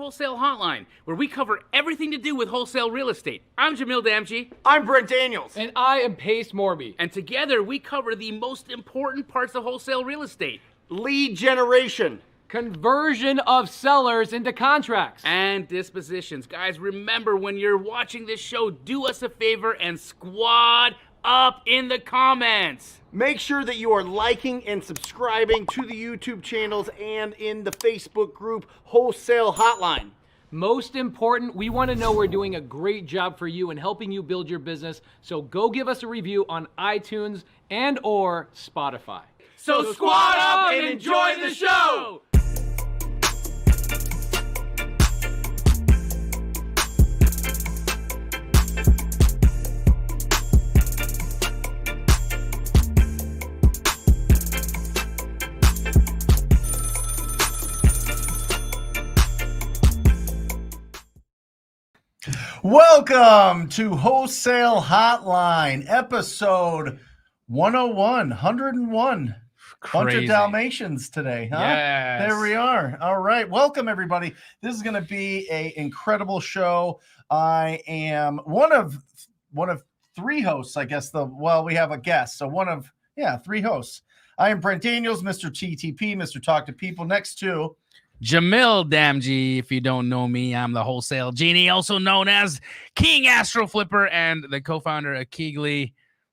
Wholesale Hotline, where we cover everything to do with wholesale real estate. I'm Jamil Damji. I'm Brent Daniels. And I am Pace Morby. And together we cover the most important parts of wholesale real estate. Lead generation. Conversion of sellers into contracts. And dispositions. Guys, remember when you're watching this show, do us a favor and squad up in the comments. Make sure that you are liking and subscribing to the YouTube channels and in the Facebook group Wholesale Hotline. Most important, we want to know we're doing a great job for you and helping you build your business. So go give us a review on iTunes and or Spotify. So squad up and enjoy the show. Welcome to Wholesale Hotline, episode 101, 101. Bunch of Dalmatians today, huh? Yes. There we are. All right. Welcome, everybody. This is going to be an incredible show. I am one of three hosts, I guess. We have a guest. So three hosts. I am Brent Daniels, Mr. TTP, Mr. Talk to People. Next to Jamil Damji. If you don't know me, I'm the Wholesale Genie, also known as King Astro Flipper and the co-founder of Keegley.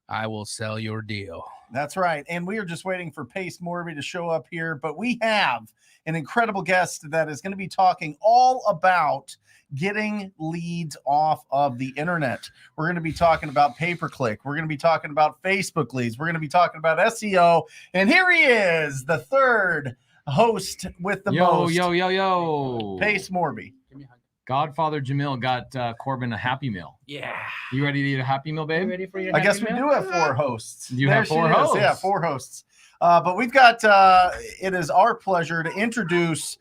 I will sell your deal. That's right. And we are just waiting for Pace Morby to show up here, but we have an incredible guest that is going to be talking all about getting leads off of the internet. We're going to be talking about pay-per-click. We're going to be talking about Facebook leads. We're going to be talking about SEO. And here he is, the third host with the most. Yo. Pace Morby. Godfather Jamil got Corbin a Happy Meal. Yeah. You ready to eat a Happy Meal, babe? You ready for your I guess Happy we Meal? do have four hosts. You have four hosts? Yeah, four hosts. But we've got, it is our pleasure to introduce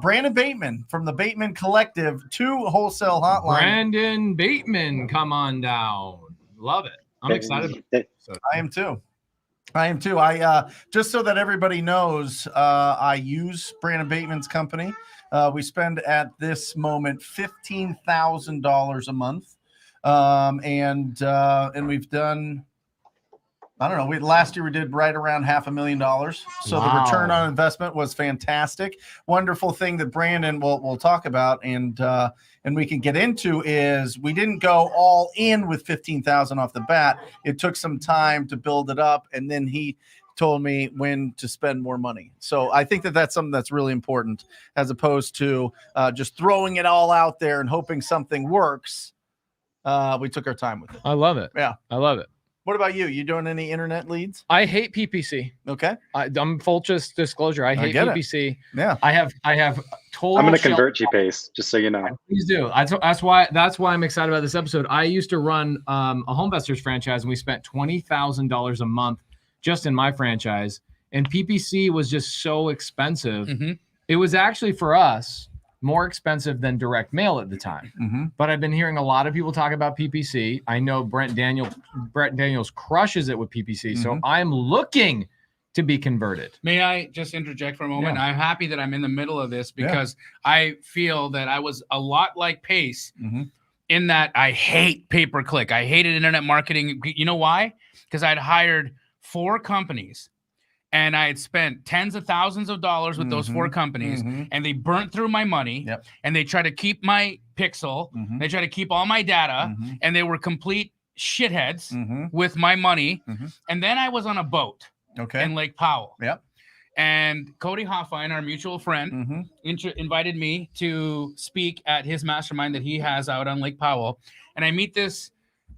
Brandon Bateman from the Bateman Collective to Wholesale Hotline. Brandon Bateman, come on down. Love it. I'm excited. I am too. I just so that everybody knows, I use Brandon Bateman's company. We spend at this moment $15,000 a month, and we've done. I don't know. Last year we did right around $500,000. So Wow. The return on investment was fantastic. Wonderful thing that Brandon we'll talk about and we can get into is we didn't go all in with $15,000 off the bat. It took some time to build it up, and then he told me when to spend more money. So I think that that's something that's really important, as opposed to just throwing it all out there and hoping something works. We took our time with it. I love it. Yeah. I love it. What about you? You doing any internet leads? I hate PPC. Okay. I'm full disclosure. I hate get it. PPC. Yeah. I have total. I'm going to convert you, Pace, just so you know. Please do. That's why I'm excited about this episode. I used to run a Homevestors franchise, and we spent $20,000 a month just in my franchise. And PPC was just so expensive. Mm-hmm. It was actually for us more expensive than direct mail at the time. Mm-hmm. But I've been hearing a lot of people talk about PPC. I know Brent Daniels crushes it with PPC. Mm-hmm. So I'm looking to be converted. May I just interject for a moment? Yeah. I'm happy that I'm in the middle of this because I feel that I was a lot like Pace in that I hate pay-per-click. I hated internet marketing. You know why? Because I'd hired 4 companies and I had spent tens of thousands of dollars with those 4 companies, and they burnt through my money, and they tried to keep my pixel, they tried to keep all my data, and they were complete shitheads with my money. And then I was on a boat in Lake Powell. Yep. And Cody Hoffine, our mutual friend, invited me to speak at his mastermind that he has out on Lake Powell. And I meet this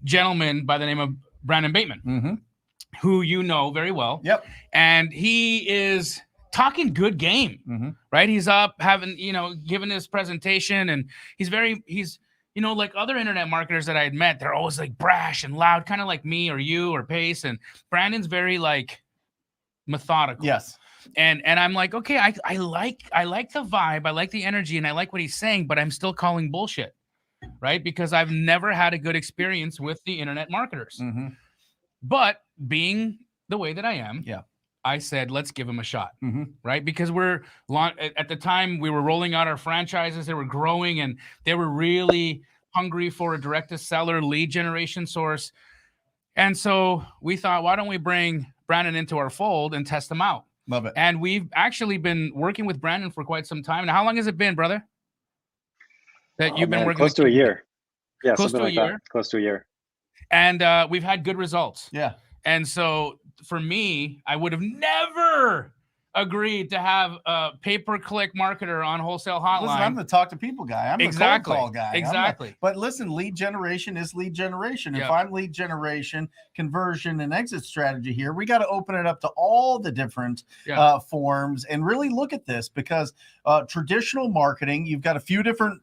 gentleman by the name of Brandon Bateman, who you know very well. Yep. And he is talking good game, right? He's up having, giving his presentation, and he's like other internet marketers that I had met, they're always like brash and loud, kind of like me or you or Pace. And Brandon's very like methodical. Yes. And I'm like, okay, I like the vibe, I like the energy, and I like what he's saying, but I'm still calling bullshit, right? Because I've never had a good experience with the internet marketers. But being the way that I am, I said, let's give them a shot, right? Because at the time we were rolling out our franchises, they were growing and they were really hungry for a direct-to-seller lead generation source. And so we thought, why don't we bring Brandon into our fold and test them out? Love it. And we've actually been working with Brandon for quite some time. Now, how long has it been, brother, that you've been working? Close to a year. Yeah, close to a year. Close to a year. And we've had good results. Yeah. And so for me, I would have never agreed to have a pay-per-click marketer on Wholesale Hotline. Listen, I'm the talk to people guy. I'm the cold call guy. Exactly. But listen, lead generation is lead generation. Yep. If I'm lead generation, conversion, and exit strategy here, we got to open it up to all the different forms and really look at this, because traditional marketing, you have a few different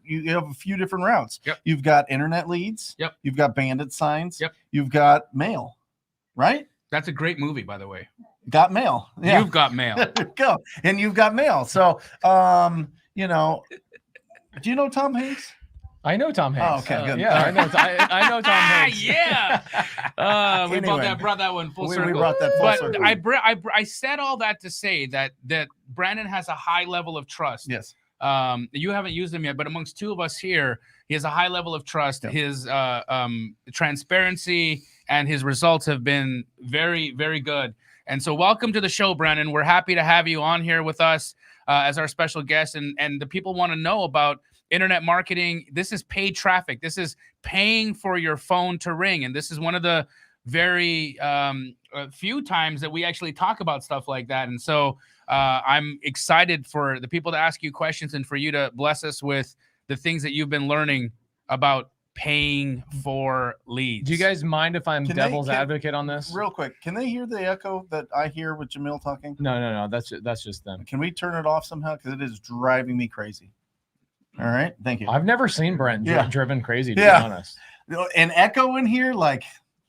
routes. Yep. You've got internet leads. Yep. You've got bandit signs. Yep. You've got mail, right? That's a great movie, by the way. Got mail. Yeah. You've got mail. There you go. And you've got mail. So, do you know Tom Hanks? I know Tom Hanks. Oh, okay, good. Yeah, I know Tom Hanks. Yeah. We Anyway, brought that one full circle. We brought that full circle. I said all that to say that Brandon has a high level of trust. Yes. You haven't used him yet, but amongst two of us here, he has a high level of trust. Yep. His transparency and his results have been very, very good. And so welcome to the show, Brandon. We're happy to have you on here with us as our special guest. And the people want to know about internet marketing. This is paid traffic. This is paying for your phone to ring. And this is one of the very few times that we actually talk about stuff like that. And so I'm excited for the people to ask you questions and for you to bless us with the things that you've been learning about paying for leads. Do you guys mind if I'm devil's advocate on this? Real quick, can they hear the echo that I hear with Jamil talking? No. That's just them. Can we turn it off somehow? Because it is driving me crazy. All right. Thank you. I've never seen Brent driven crazy, to be honest. An echo in here, like,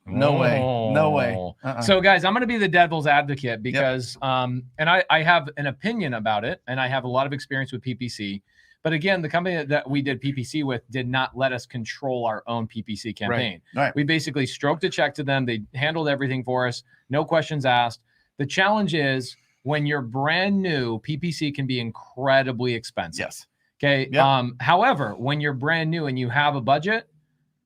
no way. No way. So, guys, I'm going to be the devil's advocate because, and I have an opinion about it, and I have a lot of experience with PPC. But again, the company that we did PPC with did not let us control our own PPC campaign. Right. We basically stroked a check to them. They handled everything for us. No questions asked. The challenge is when you're brand new, PPC can be incredibly expensive. Yes. Okay. Yep. However, when you're brand new and you have a budget,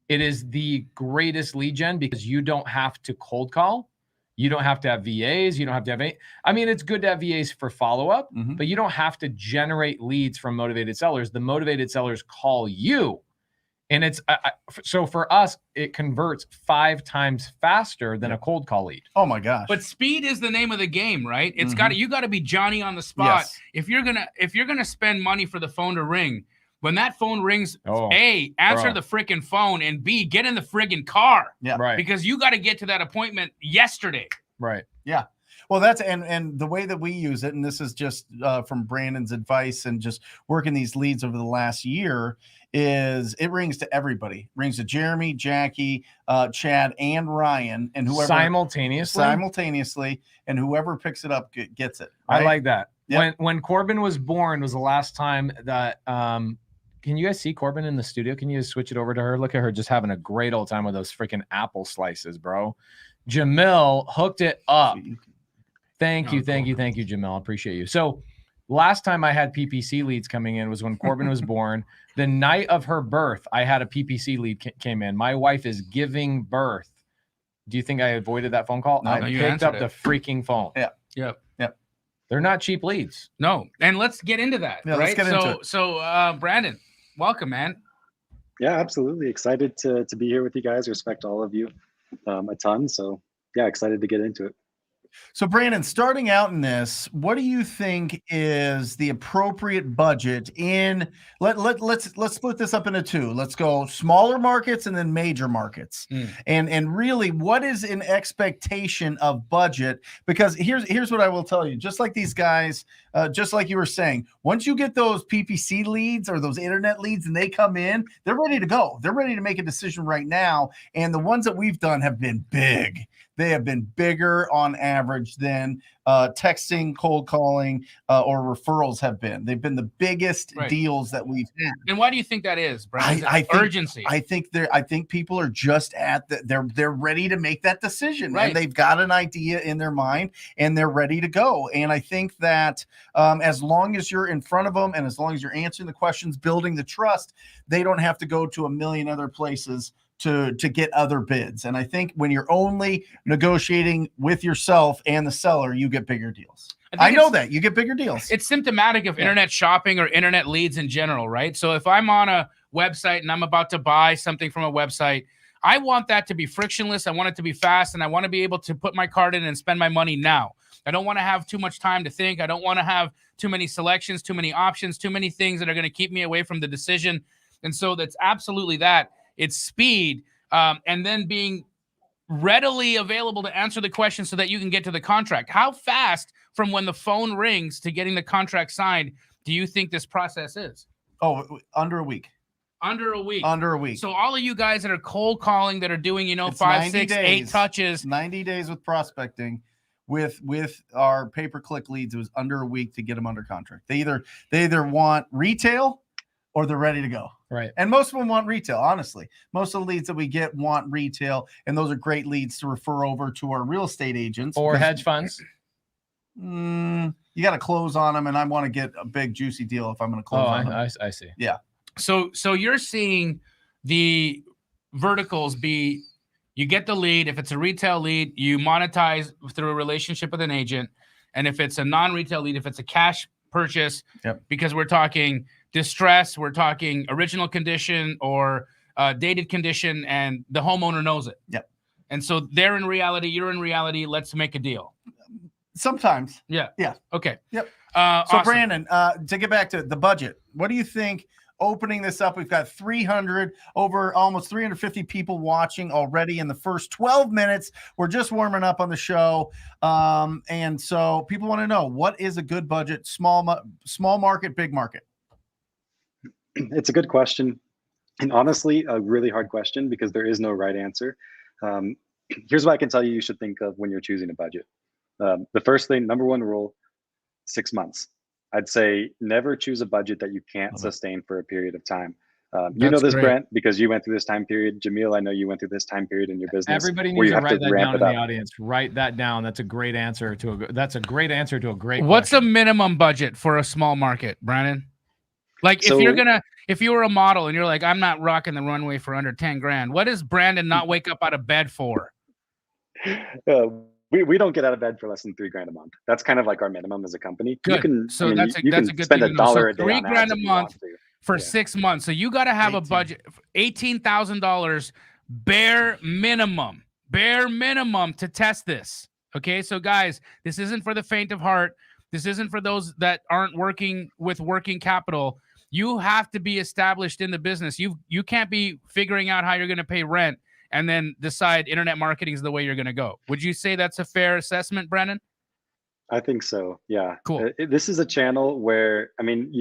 it is the greatest lead gen because you don't have to cold call. You don't have to have VAs. You don't have to have any. I mean, it's good to have VAs for follow-up, but you don't have to generate leads from motivated sellers. The motivated sellers call you. And it's so for us, it converts 5 times faster than a cold call lead. Oh my gosh. But speed is the name of the game, right? It's you got to be Johnny on the spot. Yes. If you're going to spend money for the phone to ring, when that phone rings, A, answer the freaking phone, and B, get in the friggin' car. Yeah. Right. Because you got to get to that appointment yesterday. Right. Yeah. Well, that's and the way that we use it, and this is just from Brandon's advice and just working these leads over the last year, is it rings to everybody. It rings to Jeremy, Jackie, Chad, and Ryan, and whoever simultaneously, and whoever picks it up gets it. Right? I like that. Yep. When Corbin was born was the last time that can you guys see Corbin in the studio? Can you just switch it over to her? Look at her just having a great old time with those freaking apple slices, bro. Jamil hooked it up. Thank you, Jamil. I appreciate you. So last time I had PPC leads coming in was when Corbin was born. The night of her birth, I had a PPC lead came in. My wife is giving birth. Do you think I avoided that phone call? No, I picked up the freaking phone. Yeah. Yep. They're not cheap leads. No. And let's get into that. Yeah, right? Let's get into it. So Brandon, welcome, man. Yeah, absolutely. Excited to be here with you guys. Respect all of you a ton. So yeah, excited to get into it. So Brandon, starting out in this, what do you think is the appropriate budget in let's split this up into 2. Let's go smaller markets and then major markets. And really what is an expectation of budget? Because here's what I will tell you, just like these guys, just like you were saying, once you get those PPC leads or those internet leads and they come in, they're ready to go. They're ready to make a decision right now. And the ones that we've done have been big. they have been bigger on average than texting, cold calling, or referrals have been. They've been the biggest deals that we've had. And why do you think that is, Brandon? I think urgency. I think people are just at they're ready to make that decision, right. and they've got an idea in their mind, and they're ready to go. And I think that as long as you're in front of them, and as long as you're answering the questions, building the trust, they don't have to go to a million other places to get other bids. And I think when you're only negotiating with yourself and the seller, you get bigger deals. I know that you get bigger deals. It's symptomatic of internet shopping or internet leads in general, right? So if I'm on a website and I'm about to buy something from a website, I want that to be frictionless. I want it to be fast, and I want to be able to put my card in and spend my money now. I don't want to have too much time to think. I don't want to have too many selections, too many options, too many things that are going to keep me away from the decision. And so that's absolutely that. It's speed, and then being readily available to answer the question so that you can get to the contract. How fast from when the phone rings to getting the contract signed do you think this process is? Oh, under a week. Under a week. Under a week. So all of you guys that are cold calling, that are doing, it's 5, 6, 8 touches. 90 days with prospecting. With our pay-per-click leads, it was under a week to get them under contract. They either want retail or they're ready to go. Right. And most of them want retail, honestly. Most of the leads that we get want retail, and those are great leads to refer over to our real estate agents. Or hedge funds. You got to close on them, and I want to get a big, juicy deal if I'm going to close on them. I see. Yeah. So you're seeing the verticals be, you get the lead. If it's a retail lead, you monetize through a relationship with an agent. And if it's a non-retail lead, if it's a cash purchase, because we're talking distress, we're talking original condition or dated condition, and the homeowner knows it. Yep. And so they're in reality, you're in reality. Let's make a deal. Sometimes. Yeah. Yeah. Okay. Yep. So awesome. Brandon, to get back to the budget, what do you think? Opening this up, we've got almost 350 people watching already in the first 12 minutes. We're just warming up on the show. And so people want to know, what is a good budget, small market, big market? It's a good question. And honestly, a really hard question because there is no right answer. Here's what I can tell you should think of when you're choosing a budget. The first thing, number one rule, 6 months. I'd say never choose a budget that you can't sustain for a period of time. You know this, Brent, because you went through this time period. Jamil, I know you went through this time period in your business. Everybody needs to write that down in the audience. Write that down. That's a great answer to a great What's question. a minimum budget for a small market, Brandon? Like if you were a model and you're like, I'm not rocking the runway for under 10 grand, what does Brandon not wake up out of bed for? We don't get out of bed for less than $3,000 a month. That's kind of like our minimum as a company. Good. That's a good spend thing. $1 a day. $3,000 a month for 6 months. So you got to have a budget, $18,000 bare minimum to test this. Okay. So guys, this isn't for the faint of heart. This isn't for those that aren't working with working capital. You have to be established in the business. You can't be figuring out how you're going to pay rent and then decide internet marketing is the way you're going to go. Would you say that's a fair assessment, Brandon? I think so. Yeah. Cool. This is a channel where, I mean,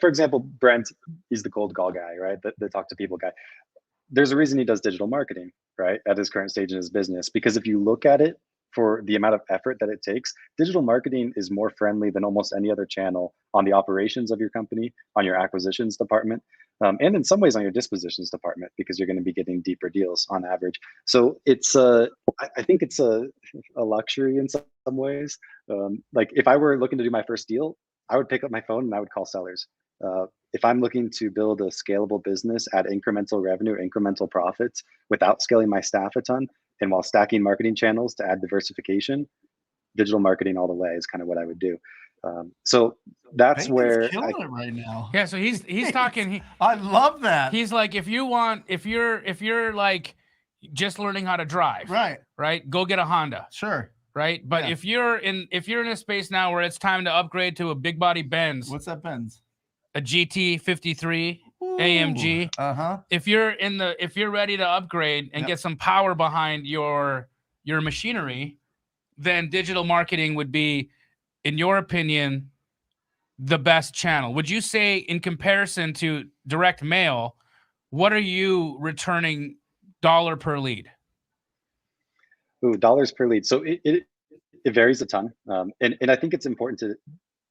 for example, Brent, he's the cold call guy, right? The talk to people guy. There's a reason he does digital marketing, right? At his current stage in his business, because if you look at it for the amount of effort that it takes, digital marketing is more friendly than almost any other channel on the operations of your company, on your acquisitions department. And in some ways on your dispositions department, because you're going to be getting deeper deals on average. So it's I think it's a luxury in some ways. Like if I were looking to do my first deal, I would pick up my phone and I would call sellers. If I'm looking to build a scalable business, add incremental revenue, incremental profits without scaling my staff a ton, and while stacking marketing channels to add diversification, digital marketing all the way is kind of what I would do. So that's where killing it right now. Yeah. So he's talking. I love that. He's like, if you're like just learning how to drive, right, go get a Honda. Sure. Right. But if you're in a space now where it's time to upgrade to a big body Benz. What's that Benz? A GT 53 AMG. If you're ready to upgrade and get some power behind your machinery, then digital marketing would be, in your opinion, the best channel. Would you say, in comparison to direct mail, what are you returning dollar per lead? Ooh, dollars per lead. So it varies a ton. And I think it's important to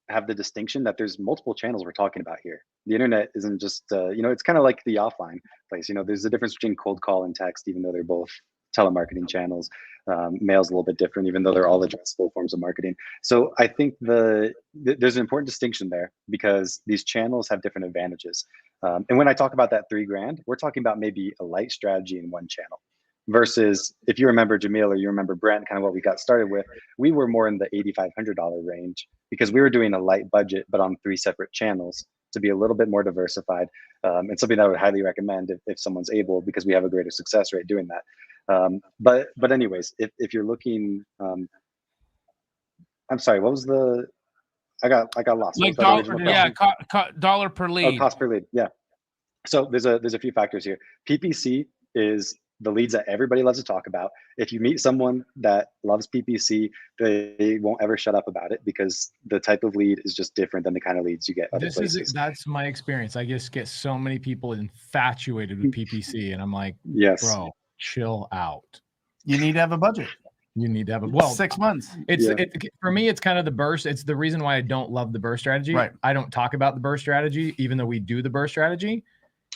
have the distinction that there's multiple channels we're talking about here. The internet isn't just, it's kind of like the offline place. There's a difference between cold call and text, even though they're both telemarketing channels. Mail's a little bit different, even though they're all addressable forms of marketing. So I think there's an important distinction there because these channels have different advantages. And when I talk about that $3,000, we're talking about maybe a light strategy in one channel. Versus if you remember Jamil or you remember Brent, kind of what we got started with, we were more in the $8,500 range because we were doing a light budget, but on 3 separate channels to be a little bit more diversified. And something that I would highly recommend if someone's able, because we have a greater success rate doing that. But anyways, if you're looking, I'm sorry, what was I got lost. Like dollar per lead. Oh, cost per lead. Yeah. So there's a few factors here. PPC is the leads that everybody loves to talk about. If you meet someone that loves PPC, they won't ever shut up about it because the type of lead is just different than the kind of leads you get other places. That's my experience. I just get so many people infatuated with PPC, and I'm like, yes, bro, chill out. You need to have a budget. You need to have 6 months. For me, it's kind of the burst. It's the reason why I don't love the burst strategy. Right. I don't talk about the burst strategy, even though we do the burst strategy,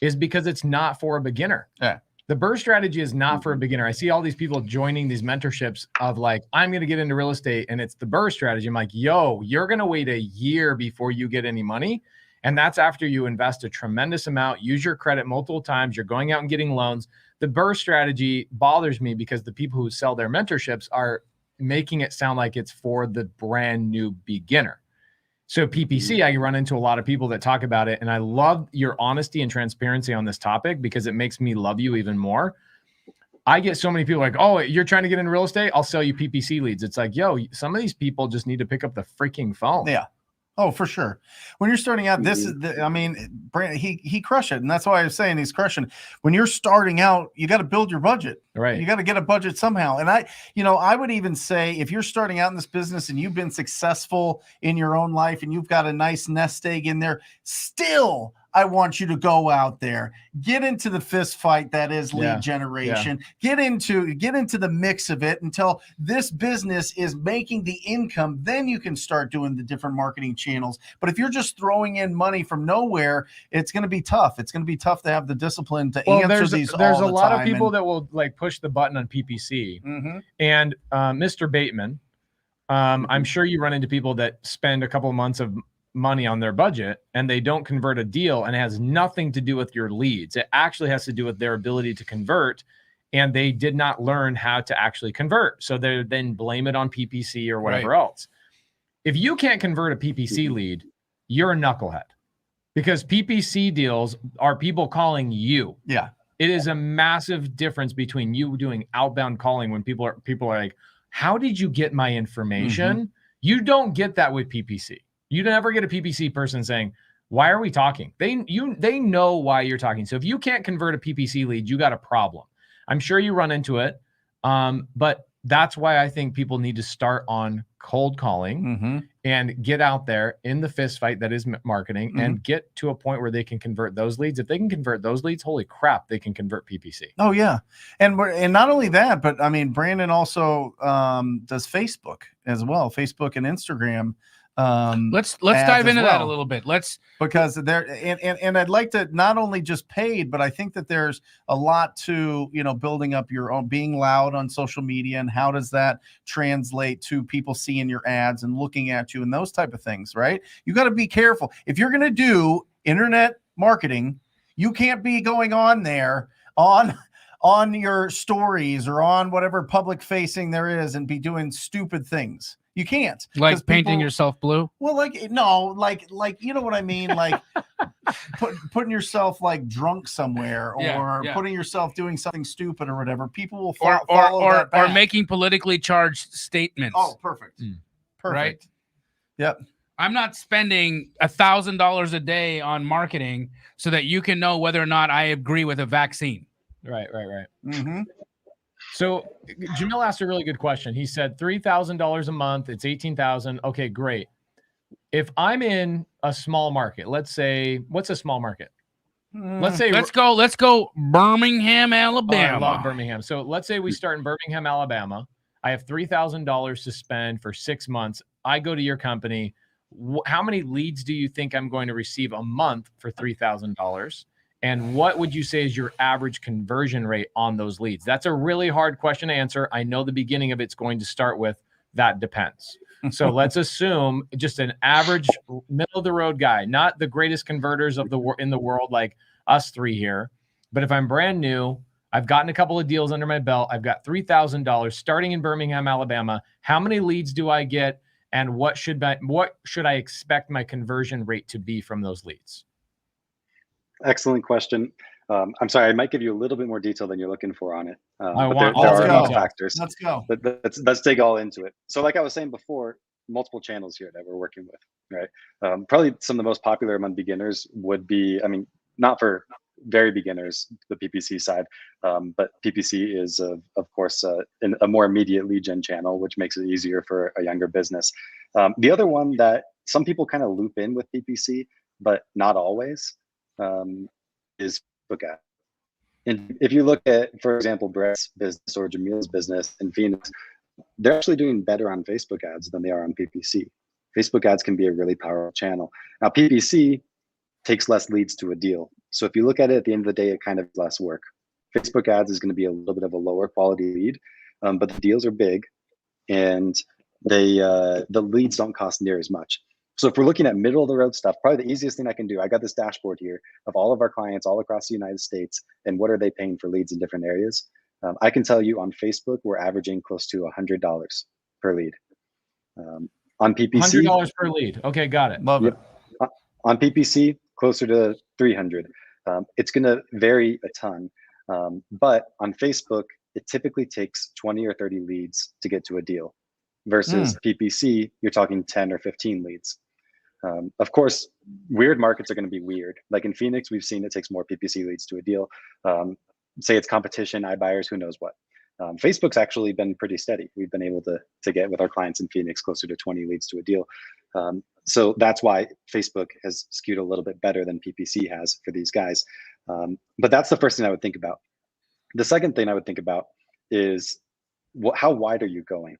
is because it's not for a beginner. Yeah. The burst strategy is not for a beginner. I see all these people joining these mentorships of like, I'm going to get into real estate and it's the burst strategy. I'm like, yo, you're going to wait a year before you get any money. And that's after you invest a tremendous amount, use your credit multiple times. You're going out and getting loans. The burst strategy bothers me because the people who sell their mentorships are making it sound like it's for the brand new beginner. So PPC, I run into a lot of people that talk about it, and I love your honesty and transparency on this topic because it makes me love you even more. I get so many people like, oh, you're trying to get into real estate? I'll sell you PPC leads. It's like, yo, some of these people just need to pick up the freaking phone. Yeah. Oh, for sure. When you're starting out, this is Brandon, he crushed it. And that's why I was saying he's crushing. When you're starting out, you got to build your budget. Right. You got to get a budget somehow. And I would even say if you're starting out in this business and you've been successful in your own life and you've got a nice nest egg in there, still, I want you to go out there, get into the fist fight that is lead generation, get into the mix of it until this business is making the income. Then you can start doing the different marketing channels. But if you're just throwing in money from nowhere, it's going to be tough. It's going to be tough to have the discipline to answer these all the time. There's a lot of people that will like push the button on PPC. Mm-hmm. And Mr. Bateman, I'm sure you run into people that spend a couple of months of money on their budget and they don't convert a deal, and it has nothing to do with your leads. It actually has to do with their ability to convert, and they did not learn how to actually convert. So they then blame it on PPC or whatever else. If you can't convert a PPC lead, you're a knucklehead, because PPC deals are people calling you. Yeah. It is a massive difference between you doing outbound calling when people are like, how did you get my information? Mm-hmm. You don't get that with PPC. You never get a PPC person saying, why are we talking? They know why you're talking. So if you can't convert a PPC lead, you got a problem. I'm sure you run into it. But that's why I think people need to start on cold calling and get out there in the fist fight that is marketing and get to a point where they can convert those leads. If they can convert those leads, holy crap, they can convert PPC. Oh yeah. And not only that, but I mean, Brandon also does Facebook as well, Facebook and Instagram. Let's dive into that a little bit. Because there and I'd like to not only just paid, but I think that there's a lot to, building up your own, being loud on social media, and how does that translate to people seeing your ads and looking at you and those type of things, right? You got to be careful. If you're going to do internet marketing, you can't be going on there on your stories or on whatever public facing there is and be doing stupid things. You can't. Like painting yourself blue? Well, like you know what I mean? Like putting yourself like drunk somewhere or putting yourself doing something stupid or whatever. People will follow that back. Or making politically charged statements. Oh, perfect. Perfect. Right? Yep. I'm not spending $1,000 a day on marketing so that you can know whether or not I agree with a vaccine. Right. Mm-hmm. So Jamil asked a really good question. He said $3,000 a month. It's $18,000. Okay, great. If I'm in a small market, let's say, what's a small market? Let's go Birmingham, Alabama. Oh, I love Birmingham. So let's say we start in Birmingham, Alabama. I have $3,000 to spend for 6 months. I go to your company. How many leads do you think I'm going to receive a month for $3,000? And what would you say is your average conversion rate on those leads? That's a really hard question to answer. I know the beginning of it's going to start with that depends. So let's assume just an average middle of the road guy, not the greatest converters in the world like us three here. But if I'm brand new, I've gotten a couple of deals under my belt. I've got $3,000 starting in Birmingham, Alabama. How many leads do I get? And what should I expect my conversion rate to be from those leads? Excellent question. I'm sorry, I might give you a little bit more detail than you're looking for on it. I But want there all are the a lot of details. factors. Let's go. But let's dig all into it. So like I was saying before, multiple channels here that we're working with, right? Probably some of the most popular among beginners would be, I mean, not for very beginners, the PPC side, but PPC is, of course, a more immediate lead gen channel, which makes it easier for a younger business. The other one that some people kind of loop in with PPC, but not always, is Facebook ads. And if you look at, for example, Brett's business or Jamil's business in Phoenix, they're actually doing better on Facebook ads than they are on PPC. Facebook ads can be a really powerful channel. Now, PPC takes less leads to a deal. So if you look at it at the end of the day, it kind of is less work. Facebook ads is going to be a little bit of a lower quality lead, but the deals are big, and the leads don't cost near as much. So if we're looking at middle of the road stuff, probably the easiest thing I can do, I got this dashboard here of all of our clients all across the United States and what are they paying for leads in different areas. I can tell you on Facebook, we're averaging close to $100 per lead. On PPC, $100 per lead. Okay, got it. Love it. On PPC, closer to 300. It's going to vary a ton, but on Facebook, it typically takes 20 or 30 leads to get to a deal. Versus PPC, you're talking 10 or 15 leads. Of course, weird markets are going to be weird. Like in Phoenix, we've seen it takes more PPC leads to a deal. Say it's competition, iBuyers, who knows what. Facebook's actually been pretty steady. We've been able to get with our clients in Phoenix closer to 20 leads to a deal. So that's why Facebook has skewed a little bit better than PPC has for these guys. But that's the first thing I would think about. The second thing I would think about is how wide are you going?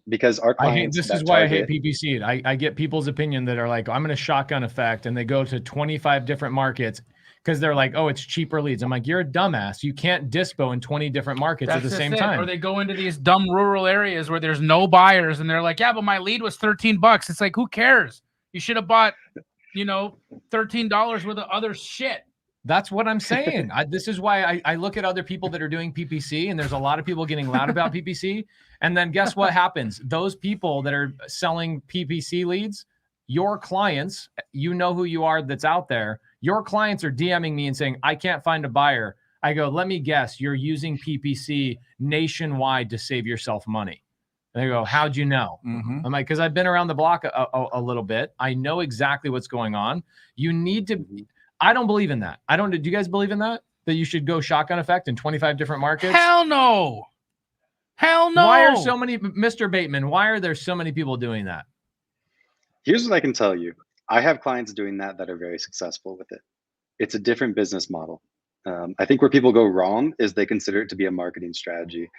Because our clients, this is why I hate PPC. I get people's opinion that are like, I'm going to shotgun effect, and they go to 25 different markets because they're like, oh, it's cheaper leads. I'm like, you're a dumbass. You can't dispo in 20 different markets at the same time. Or they go into these dumb rural areas where there's no buyers, and they're like, yeah, but my lead was $13. It's like, who cares? You should have bought, $13 worth of other shit. That's what I'm saying. This is why I look at other people that are doing PPC, and there's a lot of people getting loud about PPC. And then guess what happens? Those people that are selling PPC leads, your clients, you know who you are that's out there. Your clients are DMing me and saying, I can't find a buyer. I go, let me guess, you're using PPC nationwide to save yourself money. And they go, how'd you know? I'm like, because I've been around the block a little bit. I know exactly what's going on. You need to... I don't believe in that. Do you guys believe in that? That you should go shotgun effect in 25 different markets? Hell no. Hell no. Why are so many, Mr. Bateman, why are there so many people doing that? Here's what I can tell you. I have clients doing that are very successful with it. It's a different business model. I think where people go wrong is they consider it to be a marketing strategy.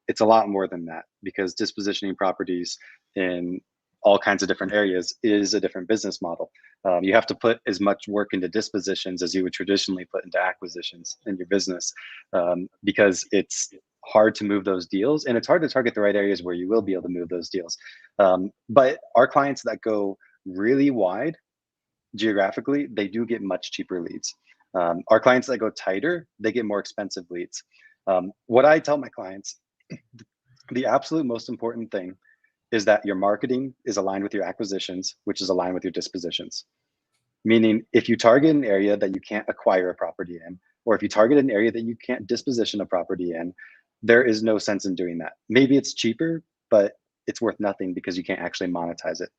It's a lot more than that, because dispositioning properties in all kinds of different areas is a different business model. You have to put as much work into dispositions as you would traditionally put into acquisitions in your business, because it's hard to move those deals, and it's hard to target the right areas where you will be able to move those deals. But our clients that go really wide geographically, they do get much cheaper leads. Our clients that go tighter, they get more expensive leads. What I tell my clients, the absolute most important thing is that your marketing is aligned with your acquisitions, which is aligned with your dispositions. Meaning, if you target an area that you can't acquire a property in, or if you target an area that you can't disposition a property in, there is no sense in doing that. Maybe it's cheaper, but it's worth nothing because you can't actually monetize it.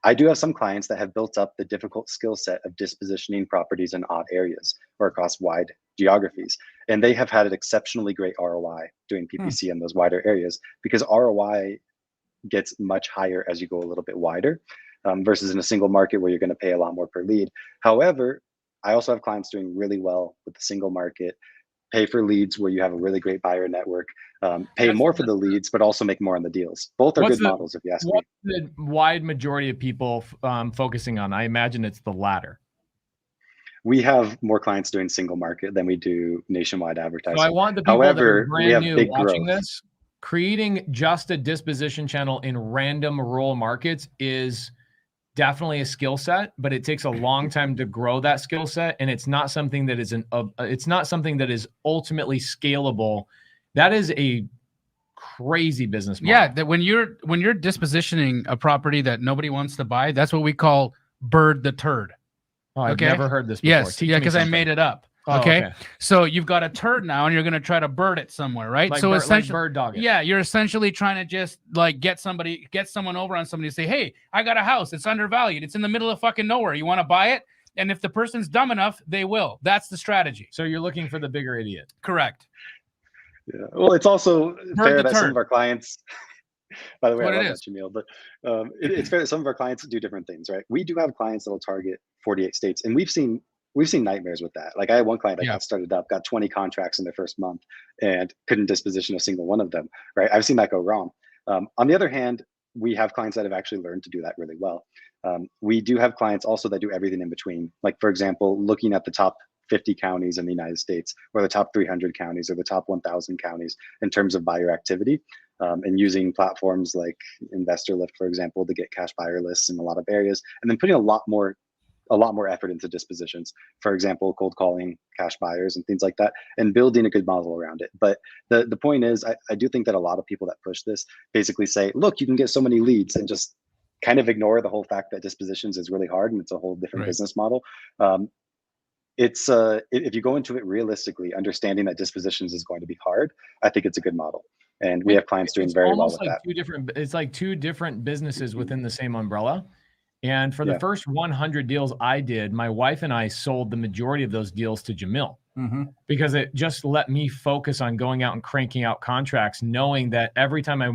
I do have some clients that have built up the difficult skill set of dispositioning properties in odd areas or across wide geographies. And they have had an exceptionally great ROI doing PPC in those wider areas, because ROI gets much higher as you go a little bit wider, versus in a single market where you're going to pay a lot more per lead. However, I also have clients doing really well with the single market, pay for leads where you have a really great buyer network, pay more for the leads, but also make more on the deals. Both are good models, if you ask me. What's the wide majority of people focusing on? I imagine it's the latter. We have more clients doing single market than we do nationwide advertising. So I want the people that are brand new big watching growth. this, creating just a disposition channel in random rural markets is definitely a skill set, but it takes a long time to grow that skill set, and it's not something that is it's not something that is ultimately scalable. That is a crazy business model. Yeah, that when you're dispositioning a property that nobody wants to buy, that's what we call bird the turd. Oh, I've okay? never heard this before. Yes, Teach yeah, me because I something. made it up. Oh, okay? So you've got a turd now, and you're going to try to bird it somewhere, right? Like so essentially, like bird dog it. Yeah, you're essentially trying to just like get someone over on somebody to say, hey, I got a house. It's undervalued. It's in the middle of fucking nowhere. You want to buy it? And if the person's dumb enough, they will. That's the strategy. So you're looking for the bigger idiot. Correct. Yeah. Well, it's also fair that some of our clients, by the way, I love that, Jamil, but it's fair that some of our clients do different things, right? We do have clients that'll target 48 states, and we've seen nightmares with that. Like I had one client that got started up, got 20 contracts in their first month and couldn't disposition a single one of them, right? I've seen that go wrong. On the other hand, we have clients that have actually learned to do that really well. We do have clients also that do everything in between. Like for example, looking at the top 50 counties in the United States, or the top 300 counties, or the top 1,000 counties in terms of buyer activity, and using platforms like Investor Lift, for example, to get cash buyer lists in a lot of areas, and then putting a lot more effort into dispositions, for example, cold calling cash buyers and things like that, and building a good model around it. But the point is, I do think that a lot of people that push this basically say, look, you can get so many leads, and just kind of ignore the whole fact that dispositions is really hard and it's a whole different business model. It's if you go into it realistically, understanding that dispositions is going to be hard, I think it's a good model. And we have clients doing very well with that. It's like two different businesses within the same umbrella. And for the first 100 deals I did, my wife and I sold the majority of those deals to Jamil, because it just let me focus on going out and cranking out contracts, knowing that every time I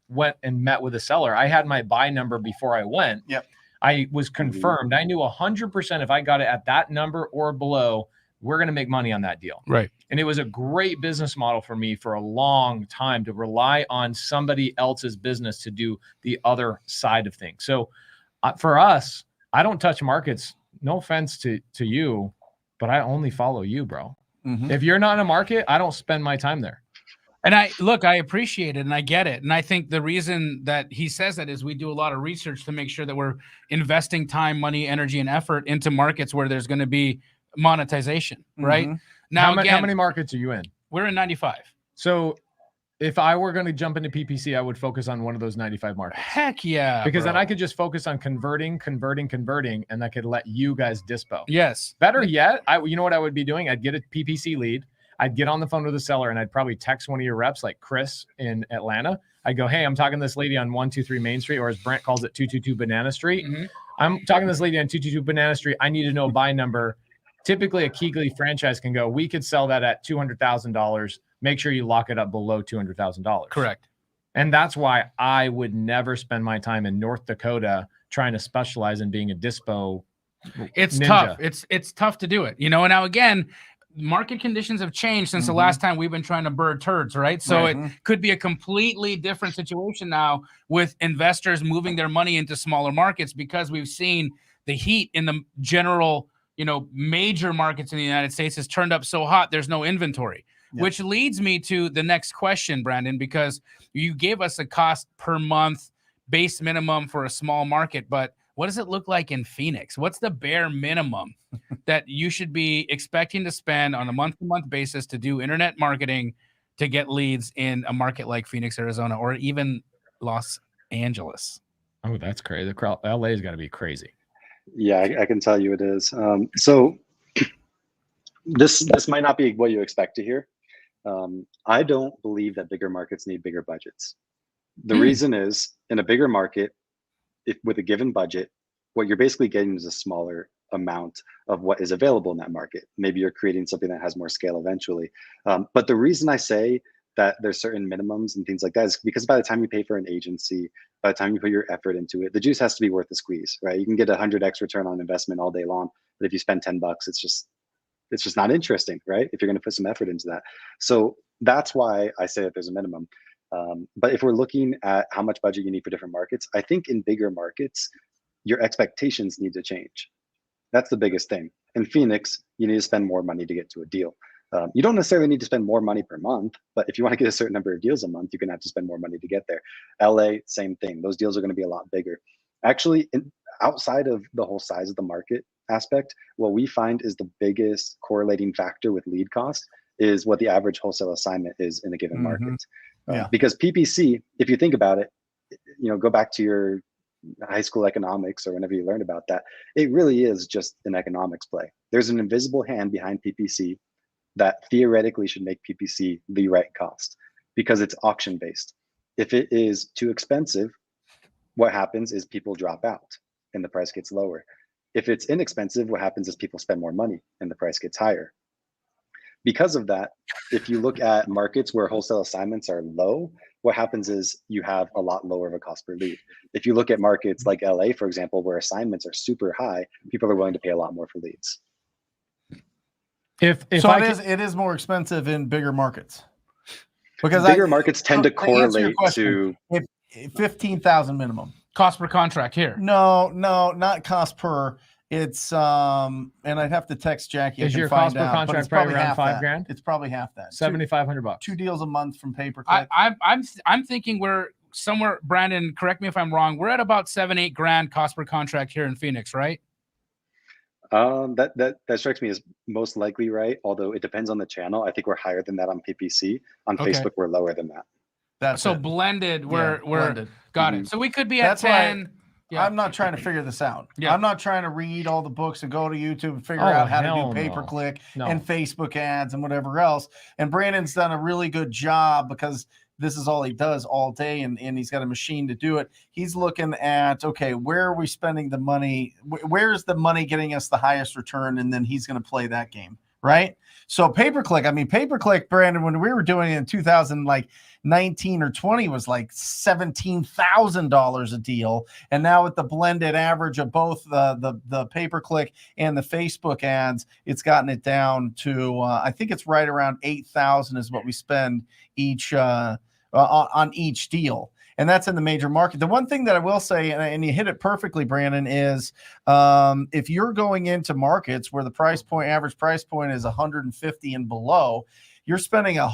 went and met with a seller, I had my buy number before I went. Yep. I was confirmed. I knew 100% if I got it at that number or below, we're going to make money on that deal. Right. And it was a great business model for me for a long time, to rely on somebody else's business to do the other side of things. So for us, I don't touch markets. No offense to you, but I only follow you, bro. If you're not in a market, I don't spend my time there. And I appreciate it and I get it. And I think the reason that he says that is we do a lot of research to make sure that we're investing time, money, energy, and effort into markets where there's going to be monetization, right? Now, how many markets are you in? We're in 95. So if I were going to jump into PPC, I would focus on one of those 95 markets. Heck yeah. Because then I could just focus on converting, and I could let you guys dispo. Yes. Better yet, you know what I would be doing? I'd get a PPC lead. I'd get on the phone with the seller, and I'd probably text one of your reps, like Chris in Atlanta. I'd go, hey, I'm talking to this lady on 123 Main Street, or as Brent calls it, 222 Banana Street. I'm talking to this lady on 222 Banana Street. I need to know a buy number. Typically, a Keegley franchise can go, we could sell that at $200,000. Make sure you lock it up below $200,000. Correct. And that's why I would never spend my time in North Dakota trying to specialize in being a dispo. It's ninja. tough. It's tough to do it. You know, and now again, market conditions have changed since the last time we've been trying to bird turds, right? So it could be a completely different situation now with investors moving their money into smaller markets, because we've seen the heat in the general, major markets in the United States has turned up so hot, there's no inventory. Yep. Which leads me to the next question, Brandon, because you gave us a cost per month base minimum for a small market, but what does it look like in Phoenix? What's the bare minimum that you should be expecting to spend on a month-to-month basis to do internet marketing to get leads in a market like Phoenix, Arizona, or even Los Angeles? Oh, that's crazy. The crowd, LA has got to be crazy. Yeah, I can tell you it is. So this might not be what you expect to hear. I don't believe that bigger markets need bigger budgets. The reason is, in a bigger market, with a given budget, what you're basically getting is a smaller amount of what is available in that market. Maybe you're creating something that has more scale eventually. But the reason I say that there's certain minimums and things like that is because by the time you pay for an agency, by the time you put your effort into it, the juice has to be worth the squeeze, right? You can get 100x return on investment all day long, but if you spend $10, it's just It's just not interesting, right? If you're going to put some effort into that. So that's why I say that there's a minimum. But if we're looking at how much budget you need for different markets, I think in bigger markets, your expectations need to change. That's the biggest thing. In Phoenix, you need to spend more money to get to a deal. You don't necessarily need to spend more money per month, but if you want to get a certain number of deals a month, you're going to have to spend more money to get there. LA, same thing. Those deals are going to be a lot bigger. Actually, outside of the whole size of the market aspect, what we find is the biggest correlating factor with lead cost is what the average wholesale assignment is in a given market. Because PPC, if you think about it, go back to your high school economics or whenever you learned about that, it really is just an economics play. There's an invisible hand behind PPC that theoretically should make PPC the right cost because it's auction based. If it is too expensive, what happens is people drop out and the price gets lower. If it's inexpensive, what happens is people spend more money and the price gets higher. Because of that, if you look at markets where wholesale assignments are low, what happens is you have a lot lower of a cost per lead. If you look at markets like LA, for example, where assignments are super high, people are willing to pay a lot more for leads. If it is more expensive in bigger markets because bigger markets tend to correlate to 15,000 minimum cost per contract here. No, not cost per. It's and I'd have to text Jackie. Is your cost per contract probably around $5,000? It's probably half that. $7,500. 2 deals a month from pay-per-click. I'm thinking we're somewhere. Brandon, correct me if I'm wrong. We're at about $7-8 grand cost per contract here in Phoenix, right? That strikes me as most likely right. Although it depends on the channel. I think we're higher than that on PPC. On Facebook, we're lower than that. That's so blended. We're blended. Got it. So we could be at 10. Yeah. I'm not trying to figure this out. Yeah. I'm not trying to read all the books and go to YouTube and figure out how to do pay-per-click and Facebook ads and whatever else. And Brandon's done a really good job because this is all he does all day and he's got a machine to do it. He's looking at, okay, where are we spending the money? Where is the money getting us the highest return? And then he's going to play that game, right? So pay-per-click, Brandon, when we were doing it in 2019 or 20 was like $17,000 a deal. And now with the blended average of both the pay-per-click and the Facebook ads, it's gotten it down to, I think it's right around 8,000 is what we spend each on each deal. And that's in the major market. The one thing that I will say, and you hit it perfectly, Brandon, is if you're going into markets where the average price point is 150 and below, you're spending a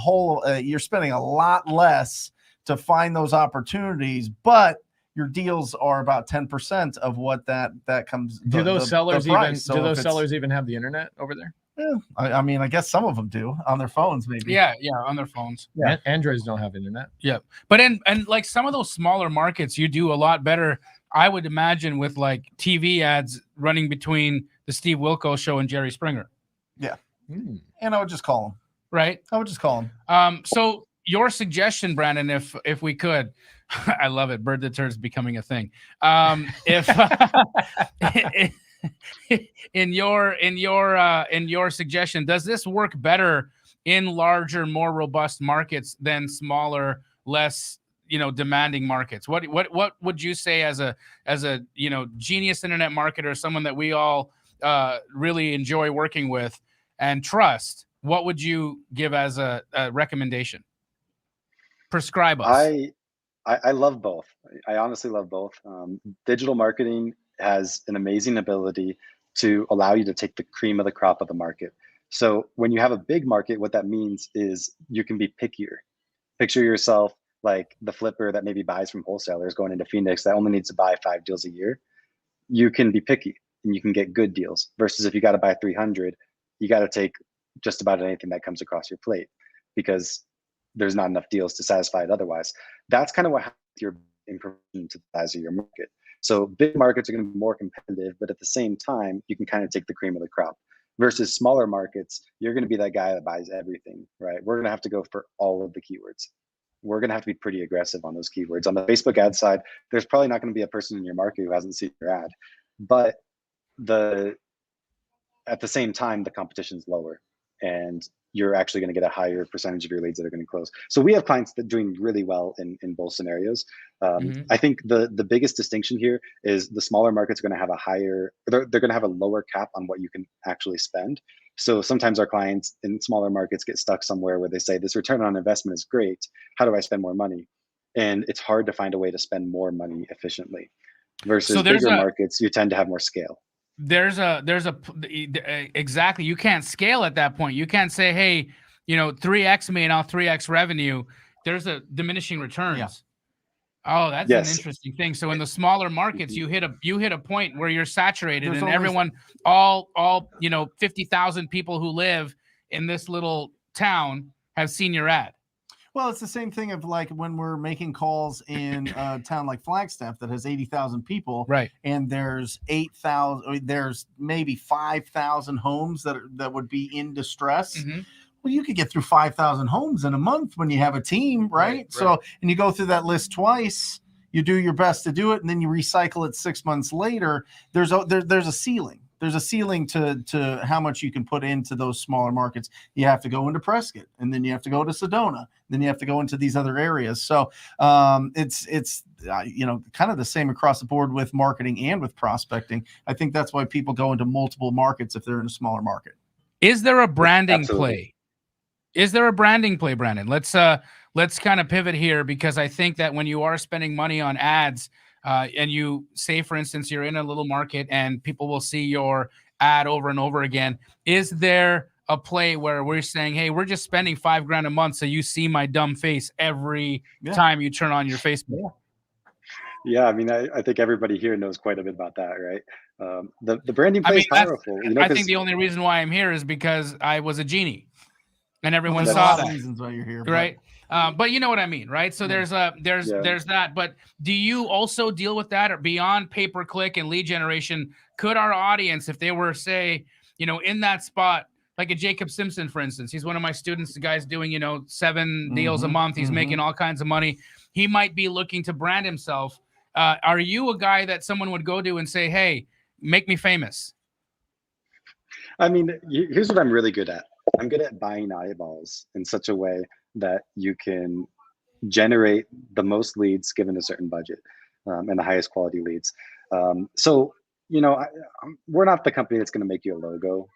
lot less to find those opportunities, but your deals are about 10% of what that comes. Do those sellers even have the internet over there? Yeah, I guess some of them do on their phones, maybe. Yeah, on their phones. Yeah, Androids don't have internet. Yeah, but and like some of those smaller markets, you do a lot better, I would imagine, with like TV ads running between the Steve Wilkos show and Jerry Springer. Yeah, and I would just call them. Right, I would just call them. So your suggestion, Brandon, if we could, I love it. Bird the Turd's becoming a thing. In your suggestion, does this work better in larger, more robust markets than smaller, less demanding markets? What would you say as a genius internet marketer, someone that we all really enjoy working with and trust? What would you give as a recommendation? Prescribe us. I love both. I honestly love both. Digital marketing has an amazing ability to allow you to take the cream of the crop of the market. So when you have a big market, what that means is you can be pickier. Picture yourself like the flipper that maybe buys from wholesalers going into Phoenix that only needs to buy 5 deals a year. You can be picky and you can get good deals versus if you got to buy 300, you got to take just about anything that comes across your plate because there's not enough deals to satisfy it otherwise. That's kind of what happens with your improvement to the size of your market. So big markets are going to be more competitive, but at the same time, you can kind of take the cream of the crop. Versus smaller markets, you're going to be that guy that buys everything, right? We're going to have to go for all of the keywords. We're going to have to be pretty aggressive on those keywords. On the Facebook ad side, there's probably not going to be a person in your market who hasn't seen your ad, but at the same time, the competition's lower and you're actually going to get a higher percentage of your leads that are going to close. So we have clients that are doing really well in both scenarios. I think the biggest distinction here is the smaller markets are going to have they're going to have a lower cap on what you can actually spend. So sometimes our clients in smaller markets get stuck somewhere where they say, this return on investment is great. How do I spend more money? And it's hard to find a way to spend more money efficiently. Versus So there's bigger a markets, you tend to have more scale. exactly. You can't scale at that point. You can't say, hey, 3x me and I'll 3x revenue. There's a diminishing returns. Yeah. Oh, that's an Yes. interesting thing. So in the smaller markets, you hit a point where you're saturated, There's and always- everyone, all 50,000 people who live in this little town have seen your ad. Well, it's the same thing of like when we're making calls in a town like Flagstaff that has 80,000 people, Right. and there's 8,000, there's maybe 5,000 homes that would be in distress. Mm-hmm. Well, you could get through 5,000 homes in a month when you have a team, right? Right. So, and you go through that list twice, you do your best to do it, and then you recycle it 6 months later. There's a ceiling. There's a ceiling to how much you can put into those smaller markets. You have to go into Prescott, and then you have to go to Sedona, then you have to go into these other areas. So it's kind of the same across the board with marketing and with prospecting. I think that's why people go into multiple markets if they're in a smaller market. Is there a branding Absolutely. play? Is there a branding play, Brandon? Let's kind of pivot here, because I think that when you are spending money on ads, and you say, for instance, you're in a little market and people will see your ad over and over again, is there a play where we're saying, hey, we're just spending $5,000 a month, so you see my dumb face every time you turn on your Facebook? Yeah, I mean, I think everybody here knows quite a bit about that, right? The branding play is powerful. I think the only reason why I'm here is because I was a genie, and everyone There's saw a lot that. of reasons why you're here, Right? But you know what I mean, right? So there's that. But do you also deal with that, or beyond pay-per-click and lead generation? Could our audience, if they were, say, in that spot, like a Jacob Simpson, for instance, he's one of my students, the guy's doing, 7 deals a month. He's making all kinds of money. He might be looking to brand himself. Are you a guy that someone would go to and say, hey, make me famous? I mean, here's what I'm really good at. I'm good at buying eyeballs in such a way that you can generate the most leads given a certain budget, and the highest quality leads. So, we're not the company that's going to make you a logo.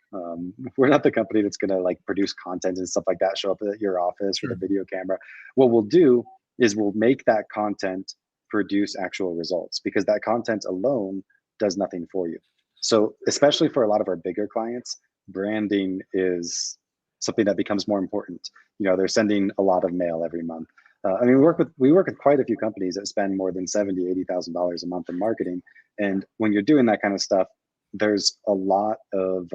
We're not the company that's going to like produce content and stuff like that, show up at your office with a video camera. What we'll do is we'll make that content produce actual results, because that content alone does nothing for you. So especially for a lot of our bigger clients, branding is something that becomes more important. They're sending a lot of mail every month. I mean, we work with quite a few companies that spend more than $70,000, $80,000 a month in marketing. And when you're doing that kind of stuff, there's a lot of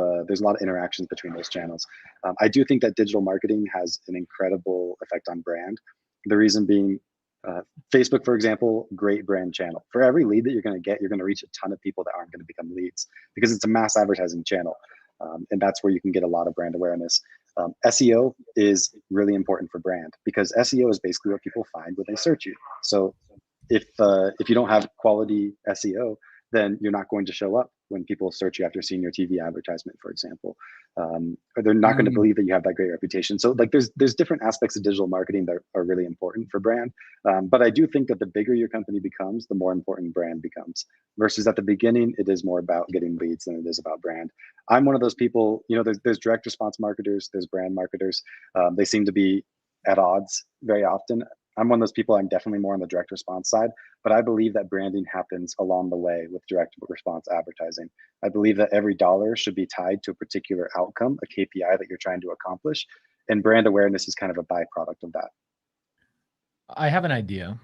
interactions between those channels. I do think that digital marketing has an incredible effect on brand. The reason being, Facebook, for example, great brand channel. For every lead that you're going to get, you're going to reach a ton of people that aren't going to become leads, because it's a mass advertising channel. And that's where you can get a lot of brand awareness. SEO is really important for brand, because SEO is basically what people find when they search you. So if you don't have quality SEO, then you're not going to show up when people search you after seeing your TV advertisement, for example, or they're not going to believe that you have that great reputation. So like there's different aspects of digital marketing that are really important for brand. But I do think that the bigger your company becomes, the more important brand becomes, versus at the beginning, it is more about getting leads than it is about brand. I'm one of those people, there's direct response marketers, there's brand marketers. They seem to be at odds very often. I'm one of those people, I'm definitely more on the direct response side, but I believe that branding happens along the way with direct response advertising. I believe that every dollar should be tied to a particular outcome, a KPI that you're trying to accomplish, and brand awareness is kind of a byproduct of that. I have an idea.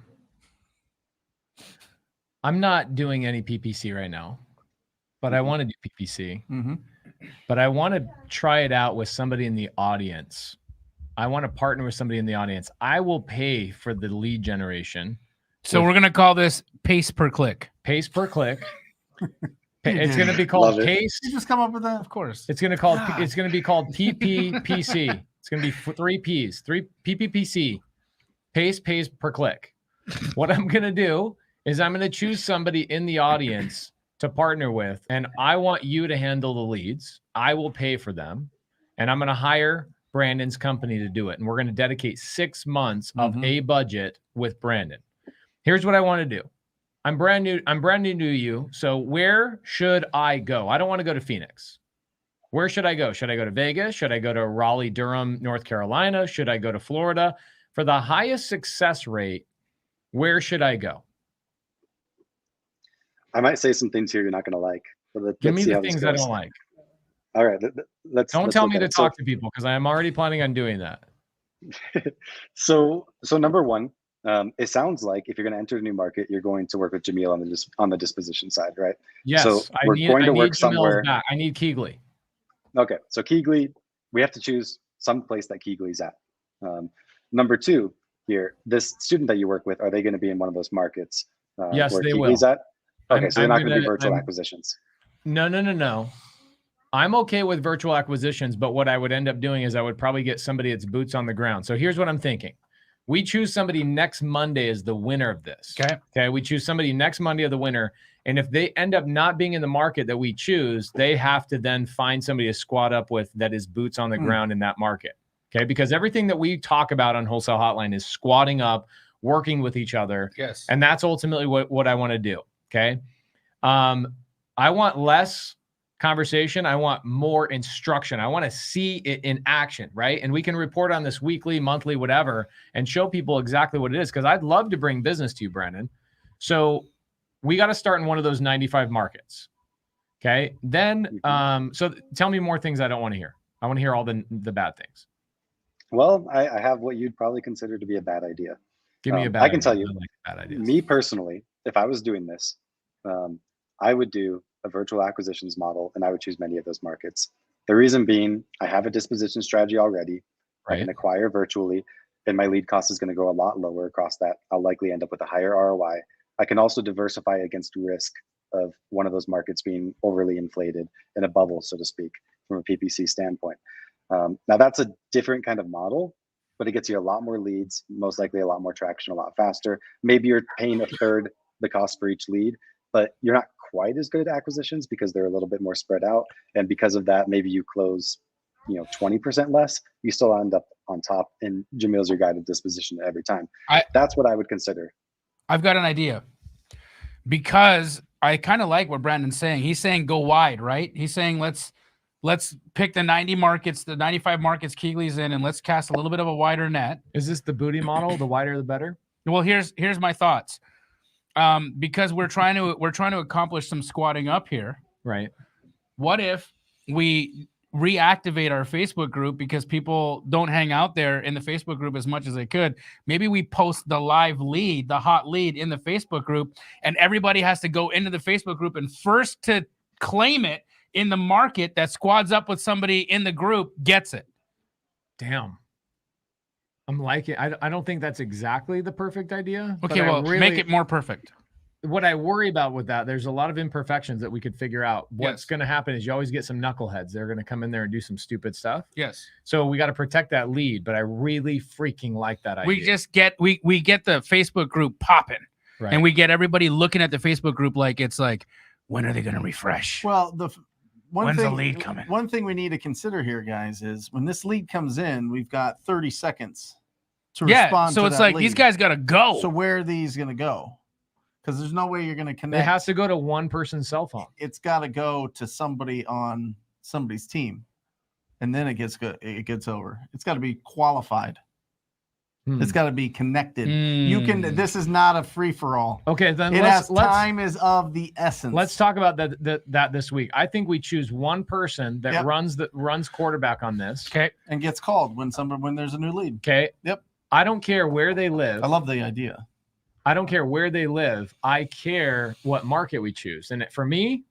I'm not doing any PPC right now, but I want to do PPC. But I want to try it out with somebody in the audience. I want to partner with somebody in the audience. I will pay for the lead generation. So we're going to call this pace per click. Pace per click. It's going to be called pace. You just come up with that? Of course. It's going to be called PPPC. It's going to be 3 P's. 3 PPPC. Pace pays per click. What I'm going to do is I'm going to choose somebody in the audience to partner with, and I want you to handle the leads. I will pay for them, and I'm going to hire Brandon's company to do it. And we're going to dedicate 6 months of a budget with Brandon. Here's what I want to do. I'm brand new to you. So where should I go? I don't want to go to Phoenix. Where should I go? Should I go to Vegas? Should I go to Raleigh, Durham, North Carolina? Should I go to Florida? For the highest success rate, where should I go? I might say some things here you're not going to like. But Give let's me see the how this things I goes. don't like. All right, let's Don't tell look me at to it. talk to people because I am already planning on doing that. So number one, it sounds like if you're going to enter a new market, you're going to work with Jamil on the disposition side, right? Yes, So we're going to work Jamil's somewhere. back. I need Keegley. Okay, so Keegley, we have to choose some place that Keegley's at. Number two here, this student that you work with, are they going to be in one of those markets Yes, where they Keegley's will. at? Okay, so they're I'm not going to be gonna- virtual I'm- acquisitions. No. I'm okay with virtual acquisitions, but what I would end up doing is I would probably get somebody that's boots on the ground. So here's what I'm thinking. We choose somebody next Monday as the winner of this. Okay. We choose somebody next Monday of the winner. And if they end up not being in the market that we choose, they have to then find somebody to squat up with that is boots on the ground in that market. Okay. Because everything that we talk about on Wholesale Hotline is squatting up, working with each other. Yes. And that's ultimately what I want to do. Okay. I want less conversation. I want more instruction. I want to see it in action, right? And we can report on this weekly, monthly, whatever, and show people exactly what it is. Because I'd love to bring business to you, Brandon. So we got to start in one of those 95 markets. Okay. Then, so tell me more things I don't want to hear. I want to hear all the bad things. Well, I have what you'd probably consider to be a bad idea. Give me a bad I can idea. tell you, I like bad ideas. me personally, if I was doing this, I would do a virtual acquisitions model and I would choose many of those markets. The reason being, I have a disposition strategy already. I can acquire virtually, and my lead cost is going to go a lot lower across that. I'll likely end up with a higher ROI. I can also diversify against risk of one of those markets being overly inflated in a bubble, so to speak, from a PPC standpoint. Now that's a different kind of model, but it gets you a lot more leads, most likely a lot more traction, a lot faster. Maybe you're paying a third the cost for each lead, but you're not quite as good at acquisitions because they're a little bit more spread out. And because of that, maybe you close, 20% less, you still end up on top, and Jamil's your guided disposition every time. That's what I would consider. I've got an idea, because I kind of like what Brandon's saying. He's saying go wide, right? He's saying let's pick the 90 markets, the 95 markets Keegley's in, and let's cast a little bit of a wider net. Is this the booty model? The wider, the better? Well, here's my thoughts. Because we're trying to accomplish some squatting up here. Right. What if we reactivate our Facebook group because people don't hang out there in the Facebook group as much as they could? Maybe we post the live lead, the hot lead in the Facebook group, and everybody has to go into the Facebook group and first to claim it in the market that squads up with somebody in the group gets it. Damn. I'm liking. I don't think that's exactly the perfect idea. Okay, well, make it more perfect. What I worry about with that, there's a lot of imperfections that we could figure out. What's going to happen is you always get some knuckleheads. They're going to come in there and do some stupid stuff. Yes. So we got to protect that lead, but I really freaking like that idea. We just get we get the Facebook group popping, right, and we get everybody looking at the Facebook group like it's like, when are they going to refresh? Well, when's the lead coming? One thing we need to consider here, guys, is when this lead comes in, we've got 30 seconds to respond. So to it's that like lead. These guys got to go. So where are these going to go? Because there's no way you're going to connect. It has to go to one person's cell phone. It's got to go to somebody on somebody's team, and then it gets good. It gets over. It's got to be qualified. It's got to be connected. You can. This is not a free for all. Okay, then time is of the essence. Let's talk about that this week. I think we choose one person that runs quarterback on this. Okay, and gets called when there's a new lead. Okay. Yep. I don't care where they live. I love the idea. I don't care where they live. I care what market we choose. And for me,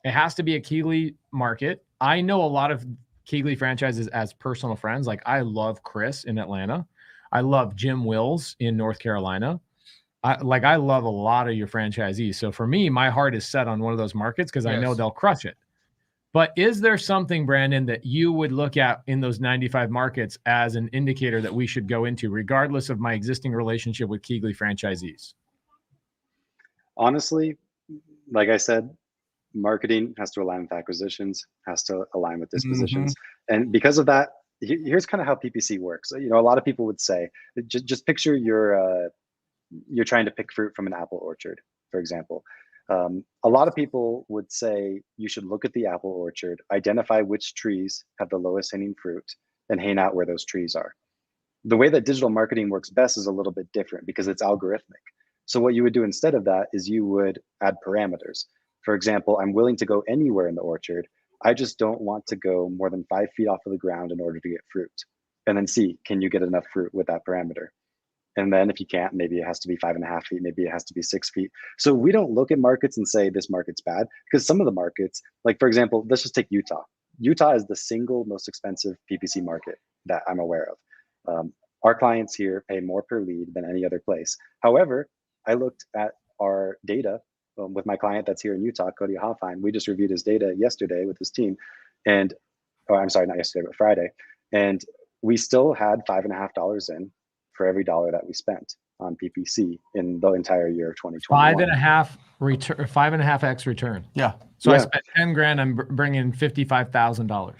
it has to be a Keegley market. I know a lot of Keegley franchises as personal friends. Like I love Chris in Atlanta. I love Jim Wills in North Carolina. I love a lot of your franchisees. So for me, my heart is set on one of those markets because I know they'll crush it. But is there something, Brandon, that you would look at in those 95 markets as an indicator that we should go into, regardless of my existing relationship with Keegley franchisees? Honestly, like I said, marketing has to align with acquisitions, has to align with dispositions. And because of that, here's kind of how PPC works. A lot of people would say, just picture you're trying to pick fruit from an apple orchard, for example. A lot of people would say you should look at the apple orchard, identify which trees have the lowest hanging fruit, and hang out where those trees are. The way that digital marketing works best is a little bit different because it's algorithmic. So what you would do instead of that is you would add parameters. For example, I'm willing to go anywhere in the orchard. I just don't want to go more than 5 feet off of the ground in order to get fruit. And then see, can you get enough fruit with that parameter? And then if you can't, maybe it has to be 5.5 feet, maybe it has to be 6 feet. So we don't look at markets and say this market's bad, because some of the markets, like for example, let's just take Utah. Utah is the single most expensive PPC market that I'm aware of. Our clients here pay more per lead than any other place. However, I looked at our data with my client that's here in Utah, Cody Hoffine. We just reviewed his data yesterday with his team, and I'm sorry, not yesterday, but Friday. And we still had $5.50 in for every dollar that we spent on PPC in the entire year of 2021. 5.5x return. Yeah. So I spent 10 grand. I'm bringing $55,000.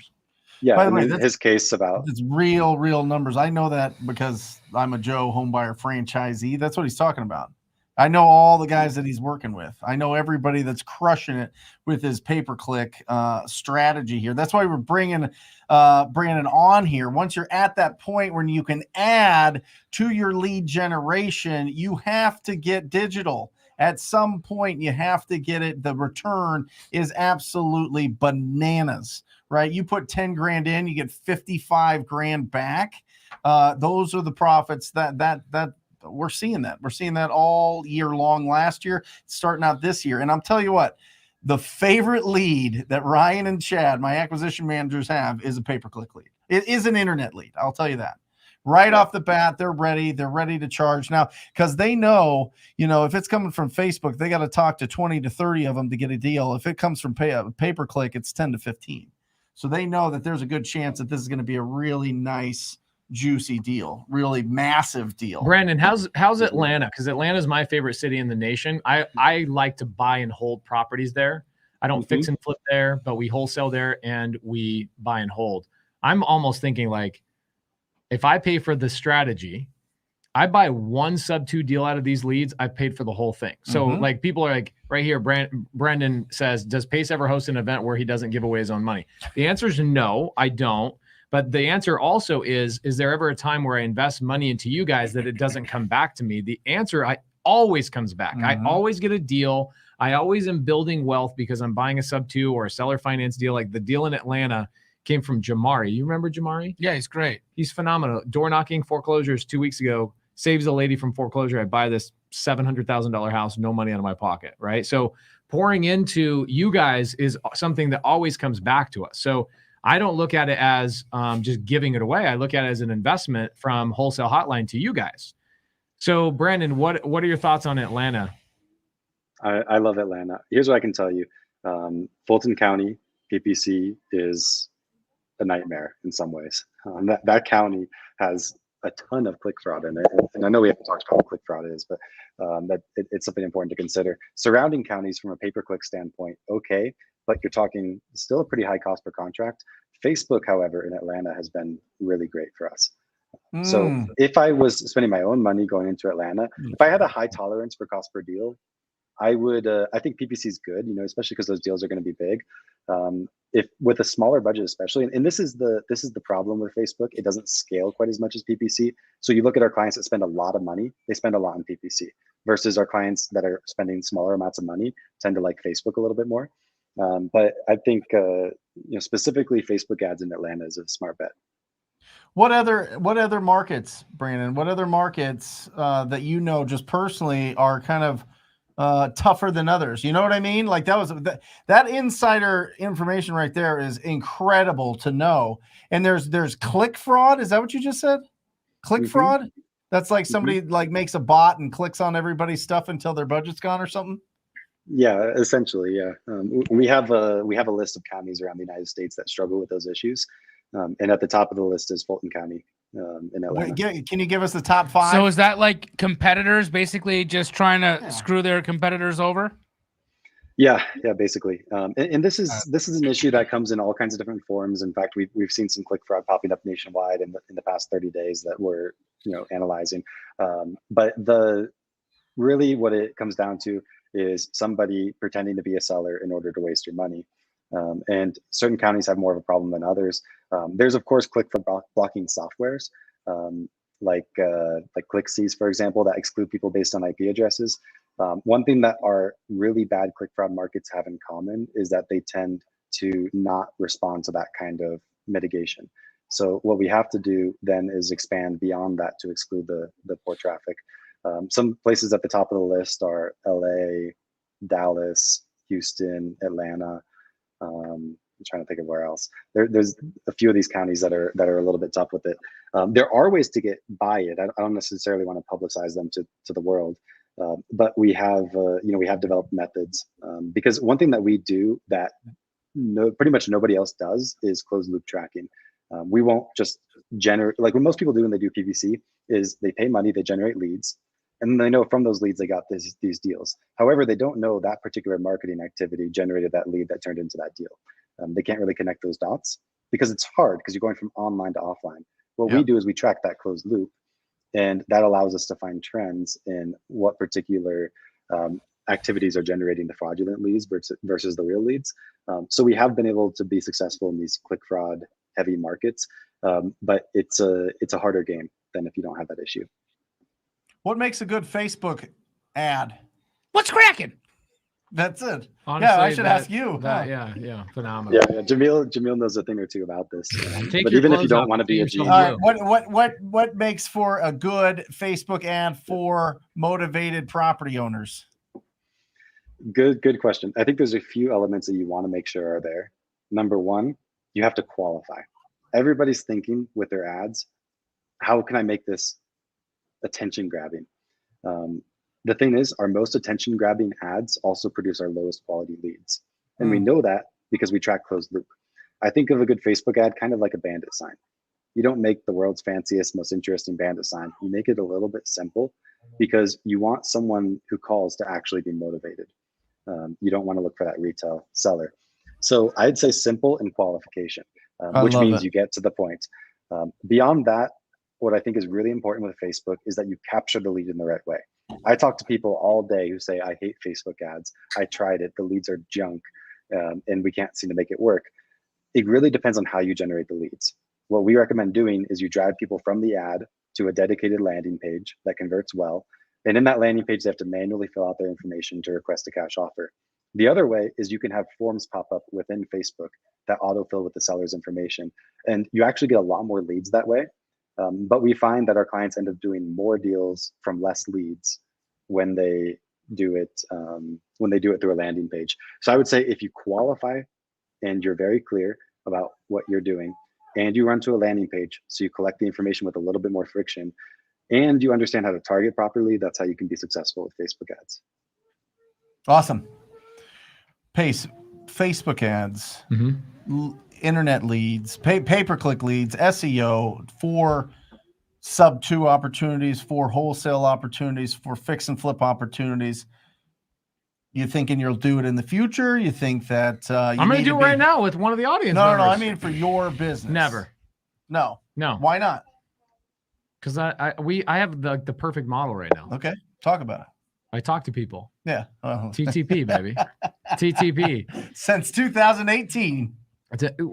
Yeah. By the way, his case about it's real numbers. I know that because I'm a Joe homebuyer franchisee. That's what he's talking about. I know all the guys that he's working with. I know everybody that's crushing it with his pay-per-click strategy here. That's why we're bringing Brandon on here. Once you're at that point when you can add to your lead generation, you have to get digital. At some point, you have to get it. The return is absolutely bananas, right? You put 10 grand in, you get 55 grand back. Those are the profits that we're seeing that. We're seeing that all year long last year, starting out this year. And I'm telling you what, the favorite lead that Ryan and Chad, my acquisition managers, have is a pay-per-click lead. It is an internet lead. I'll tell you that. Right off the bat, they're ready. They're ready to charge now because they know, if it's coming from Facebook, they got to talk to 20 to 30 of them to get a deal. If it comes from pay-per-click, it's 10 to 15. So they know that there's a good chance that this is going to be a really nice, juicy deal, really massive deal. Brandon, how's Atlanta? Because Atlanta is my favorite city in the nation. I like to buy and hold properties there. I don't fix and flip there, but we wholesale there and we buy and hold. I'm almost thinking like, if I pay for the strategy, I buy one sub 2 deal out of these leads, I paid for the whole thing. So like people are like right here, Brandon says, does Pace ever host an event where he doesn't give away his own money? The answer is no, I don't. But the answer also is there ever a time where I invest money into you guys that it doesn't come back to me? The answer always comes back. I always get a deal. I always am building wealth because I'm buying a sub 2 or a seller finance deal. Like the deal in Atlanta came from Jamari. You remember Jamari? Yeah, he's great. He's phenomenal. Door knocking foreclosures 2 weeks ago, saves a lady from foreclosure. I buy this $700,000 house, no money out of my pocket, right? So pouring into you guys is something that always comes back to us. So I don't look at it as just giving it away. I look at it as an investment from Wholesale Hotline to you guys. So Brandon, what are your thoughts on Atlanta? I love Atlanta. Here's what I can tell you. Fulton County PPC is a nightmare in some ways. That county has a ton of click fraud in it. And I know we haven't talked about what click fraud is, but it's something important to consider. Surrounding counties from a pay-per-click standpoint, okay, but you're talking still a pretty high cost per contract. Facebook, however, in Atlanta has been really great for us. So if I was spending my own money going into Atlanta, if I had a high tolerance for cost per deal, I would. I think PPC is good, especially because those deals are going to be big. If with a smaller budget, especially, and this is the problem with Facebook, it doesn't scale quite as much as PPC. So you look at our clients that spend a lot of money, they spend a lot on PPC, versus our clients that are spending smaller amounts of money tend to like Facebook a little bit more. But I think specifically Facebook ads in Atlanta is a smart bet. What other markets, Brandon? What other markets that just personally are kind of tougher than others? You know what I mean? Like that insider information right there is incredible to know. And there's click fraud. Is that what you just said? Click fraud? That's like somebody like makes a bot and clicks on everybody's stuff until their budget's gone or something. Yeah, essentially, yeah. We have a list of counties around the United States that struggle with those issues, and at the top of the list is Fulton County in Atlanta. Can you give us the top 5? So is that like competitors basically just trying to screw their competitors over? Yeah, basically. And this is an issue that comes in all kinds of different forms. In fact, we've seen some click fraud popping up nationwide in the past 30 days that we're analyzing. But really, what it comes down to is somebody pretending to be a seller in order to waste your money. And certain counties have more of a problem than others. There's of course click fraud blocking softwares, like ClickSees, for example, that exclude people based on IP addresses. One thing that our really bad click fraud markets have in common is that they tend to not respond to that kind of mitigation. So what we have to do then is expand beyond that to exclude the poor traffic. Some places at the top of the list are LA, Dallas, Houston, Atlanta. I'm trying to think of where else. There's a few of these counties that are a little bit tough with it. There are ways to get by it. I don't necessarily want to publicize them to the world, but we have we have developed methods, because one thing that we do that pretty much nobody else does is closed loop tracking. We won't just generate, like what most people do when they do PPC is they pay money, they generate leads, and then they know from those leads they got these deals. However, they don't know that particular marketing activity generated that lead that turned into that deal. They can't really connect those dots because it's hard because you're going from online to offline. What we do is we track that closed loop, and that allows us to find trends in what particular activities are generating the fraudulent leads versus the real leads. So we have been able to be successful in these click fraud heavy markets, but it's a harder game than if you don't have that issue. What makes a good Facebook ad? What's cracking? That's it. Honestly, yeah, I should ask you. Yeah, phenomenal. Yeah, Jamil knows a thing or two about this. Take but your even if clothes you don't off, want to be a yourself GM, blue. What makes for a good Facebook ad for motivated property owners? Good question. I think there's a few elements that you want to make sure are there. Number one, you have to qualify. Everybody's thinking with their ads, how can I make this attention grabbing? The thing is, our most attention grabbing ads also produce our lowest quality leads. And we know that because we track closed loop. I think of a good Facebook ad kind of like a bandit sign. You don't make the world's fanciest, most interesting bandit sign. You make it a little bit simple because you want someone who calls to actually be motivated. You don't want to look for that retail seller. So I'd say simple and qualification, which means you get to the point. Beyond that, what I think is really important with Facebook is that you capture the lead in the right way. I talk to people all day who say, I hate Facebook ads. I tried it. The leads are junk, and we can't seem to make it work. It really depends on how you generate the leads. What we recommend doing is you drive people from the ad to a dedicated landing page that converts well. And in that landing page, they have to manually fill out their information to request a cash offer. The other way is you can have forms pop up within Facebook that autofill with the seller's information. And you actually get a lot more leads that way. But we find that our clients end up doing more deals from less leads when they do it through a landing page. So I would say if you qualify and you're very clear about what you're doing, and you run to a landing page, so you collect the information with a little bit more friction, and you understand how to target properly, that's how you can be successful with Facebook ads. Awesome. Pace, Facebook ads, internet leads, pay-per-click leads, SEO, for sub-2 opportunities, for wholesale opportunities, for fix and flip opportunities. You thinking you'll do it in the future? You think that I'm going to do it right now with one of the audience members. No, I mean for your business. Never. No. Why not? Because I have the perfect model right now. Okay, talk about it. I talk to people. Yeah. TTP, baby. TTP. Since 2018.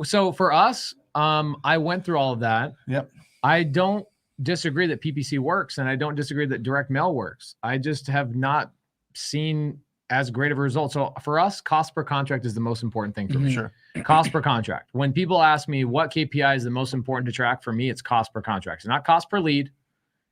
So for us, I went through all of that. Yep. I don't disagree that PPC works, and I don't disagree that direct mail works. I just have not seen as great of a result. So for us, cost per contract is the most important thing for me. Sure. Cost per contract. When people ask me what KPI is the most important to track, for me, it's cost per contract. It's not cost per lead.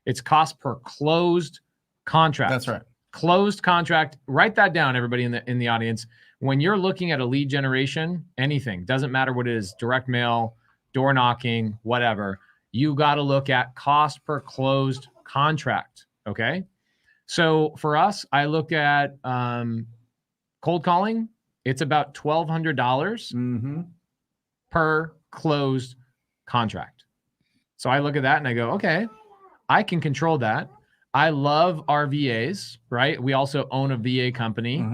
It's cost per closed contract. That's right. Closed contract. Write that down, everybody in the audience. When you're looking at a lead generation, anything, doesn't matter what it is, direct mail, door knocking, whatever, you got to look at cost per closed contract. Okay. So for us, I look at cold calling. It's about $1,200 per closed contract. So I look at that and I go, okay, I can control that. I love our VAs, right? We also own a VA company.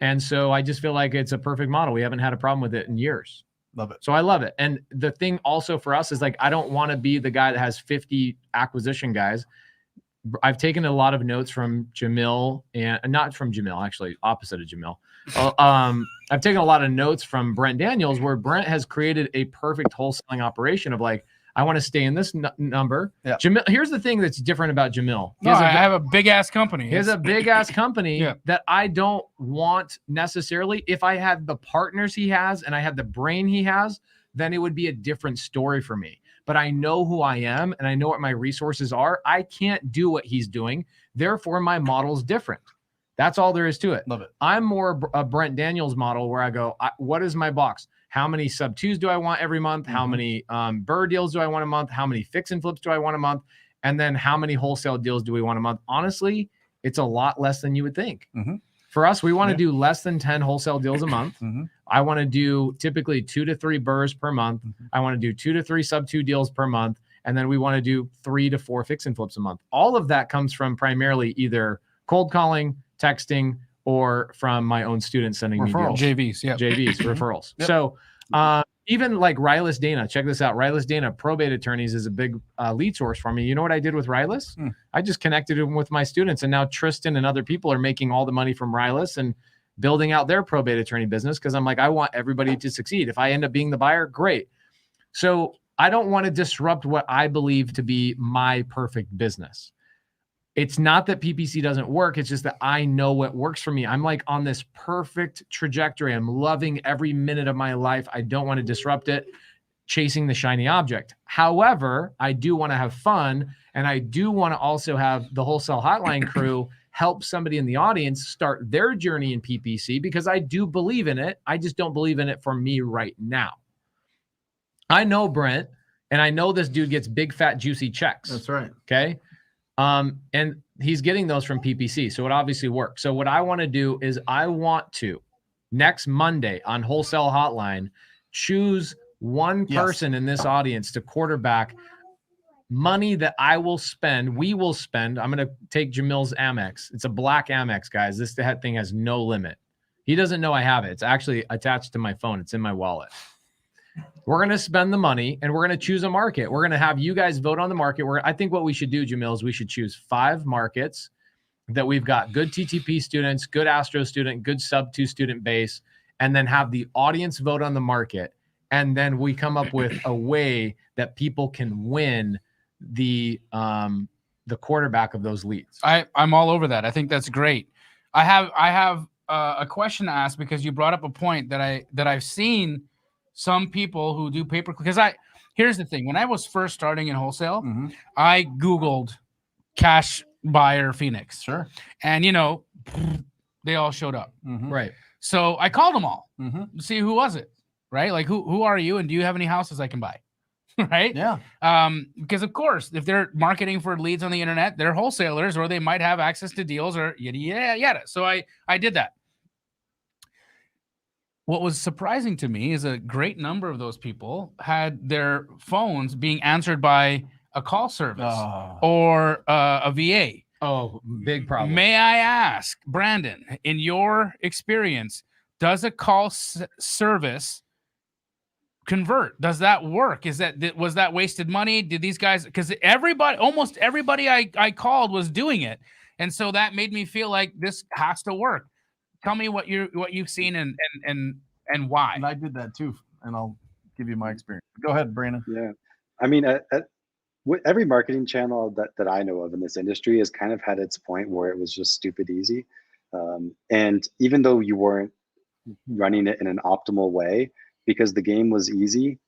And so I just feel like it's a perfect model. We haven't had a problem with it in years. Love it. So I love it. And the thing also for us is like, I don't want to be the guy that has 50 acquisition guys. I've taken a lot of notes from Jamil, and not from Jamil, actually opposite of Jamil. I've taken a lot of notes from Brent Daniels, where Brent has created a perfect wholesaling operation of like, I want to stay in this number. Yeah. Jamil, here's the thing that's different about Jamil. No, I have a big ass company. He has a big ass company Yeah. that I don't want necessarily. If I had the partners he has and I had the brain he has, then it would be a different story for me. But I know who I am and I know what my resources are. I can't do what he's doing. Therefore, my model's different. That's all there is to it. Love it. I'm more a Brent Daniels model where I go, what is my box? How many sub twos do I want every month? How many burr deals do I want a month? How many fix and flips do I want a month? And then how many wholesale deals do we want a month? Honestly, it's a lot less than you would think. For us, we want to do less than 10 wholesale deals a month. I want to do typically 2 to 3 burrs per month. I want to do 2 to 3 sub 2 deals per month. And then we want to do 3 to 4 fix and flips a month. All of that comes from primarily either cold calling, texting, or from my own students sending Referrals. me JVs, deals. yeah. JVs, referrals. Yep. So even like Rylas Dana, check this out. Rylas Dana, probate attorneys, is a big lead source for me. You know what I did with Rylas? I just connected him with my students, and now Tristan and other people are making all the money from Rylas and building out their probate attorney business, because I'm like, I want everybody to succeed. If I end up being the buyer, great. So I don't want to disrupt what I believe to be my perfect business. It's not that PPC doesn't work. It's just that I know what works for me. I'm like on this perfect trajectory. I'm loving every minute of my life. I don't want to disrupt it, chasing the shiny object. However, I do want to have fun. And I do want to also have the Wholesale Hotline crew help somebody in the audience start their journey in PPC, because I do believe in it. I just don't believe in it for me right now. I know Brent, and I know this dude gets big, fat, juicy checks. That's right. Okay. And he's getting those from PPC. So it obviously works. So what I want to do is I want to next Monday on Wholesale Hotline, choose one person in this audience to quarterback money that I will spend. We will spend. I'm going to take Jamil's Amex. It's a black Amex, guys. This thing has no limit. He doesn't know I have it. It's actually attached to my phone. It's in my wallet. We're going to spend the money and we're going to choose a market. We're going to have you guys vote on the market. I think what we should do, Jamil, is we should choose 5 markets that we've got good TTP students, good Astro student, good sub 2 student base, and then have the audience vote on the market. And then we come up with a way that people can win the quarterback of those leads. I'm all over that. I think that's great. I have a question to ask, because you brought up a point that I've seen some people who do pay-per-click. Because here's the thing: when I was first starting in wholesale, I Googled cash buyer Phoenix. Sure. And they all showed up. Right. So I called them all to see who was it, right? Like who are you, and do you have any houses I can buy? Right? Yeah. Because of course, if they're marketing for leads on the internet, they're wholesalers, or they might have access to deals, or yada yada yada. So I did that. What was surprising to me is a great number of those people had their phones being answered by a call service or a VA. Oh, big problem. May I ask, Brandon, in your experience, does a call service convert? Does that work? Was that wasted money? Did these guys, because almost everybody I called was doing it. And so that made me feel like this has to work. Tell me what you've seen and why. And I did that too, and I'll give you my experience. Go ahead, Brandon. Yeah, I mean, every marketing channel that I know of in this industry has kind of had its point where it was just stupid easy, and even though you weren't running it in an optimal way, because the game was easy,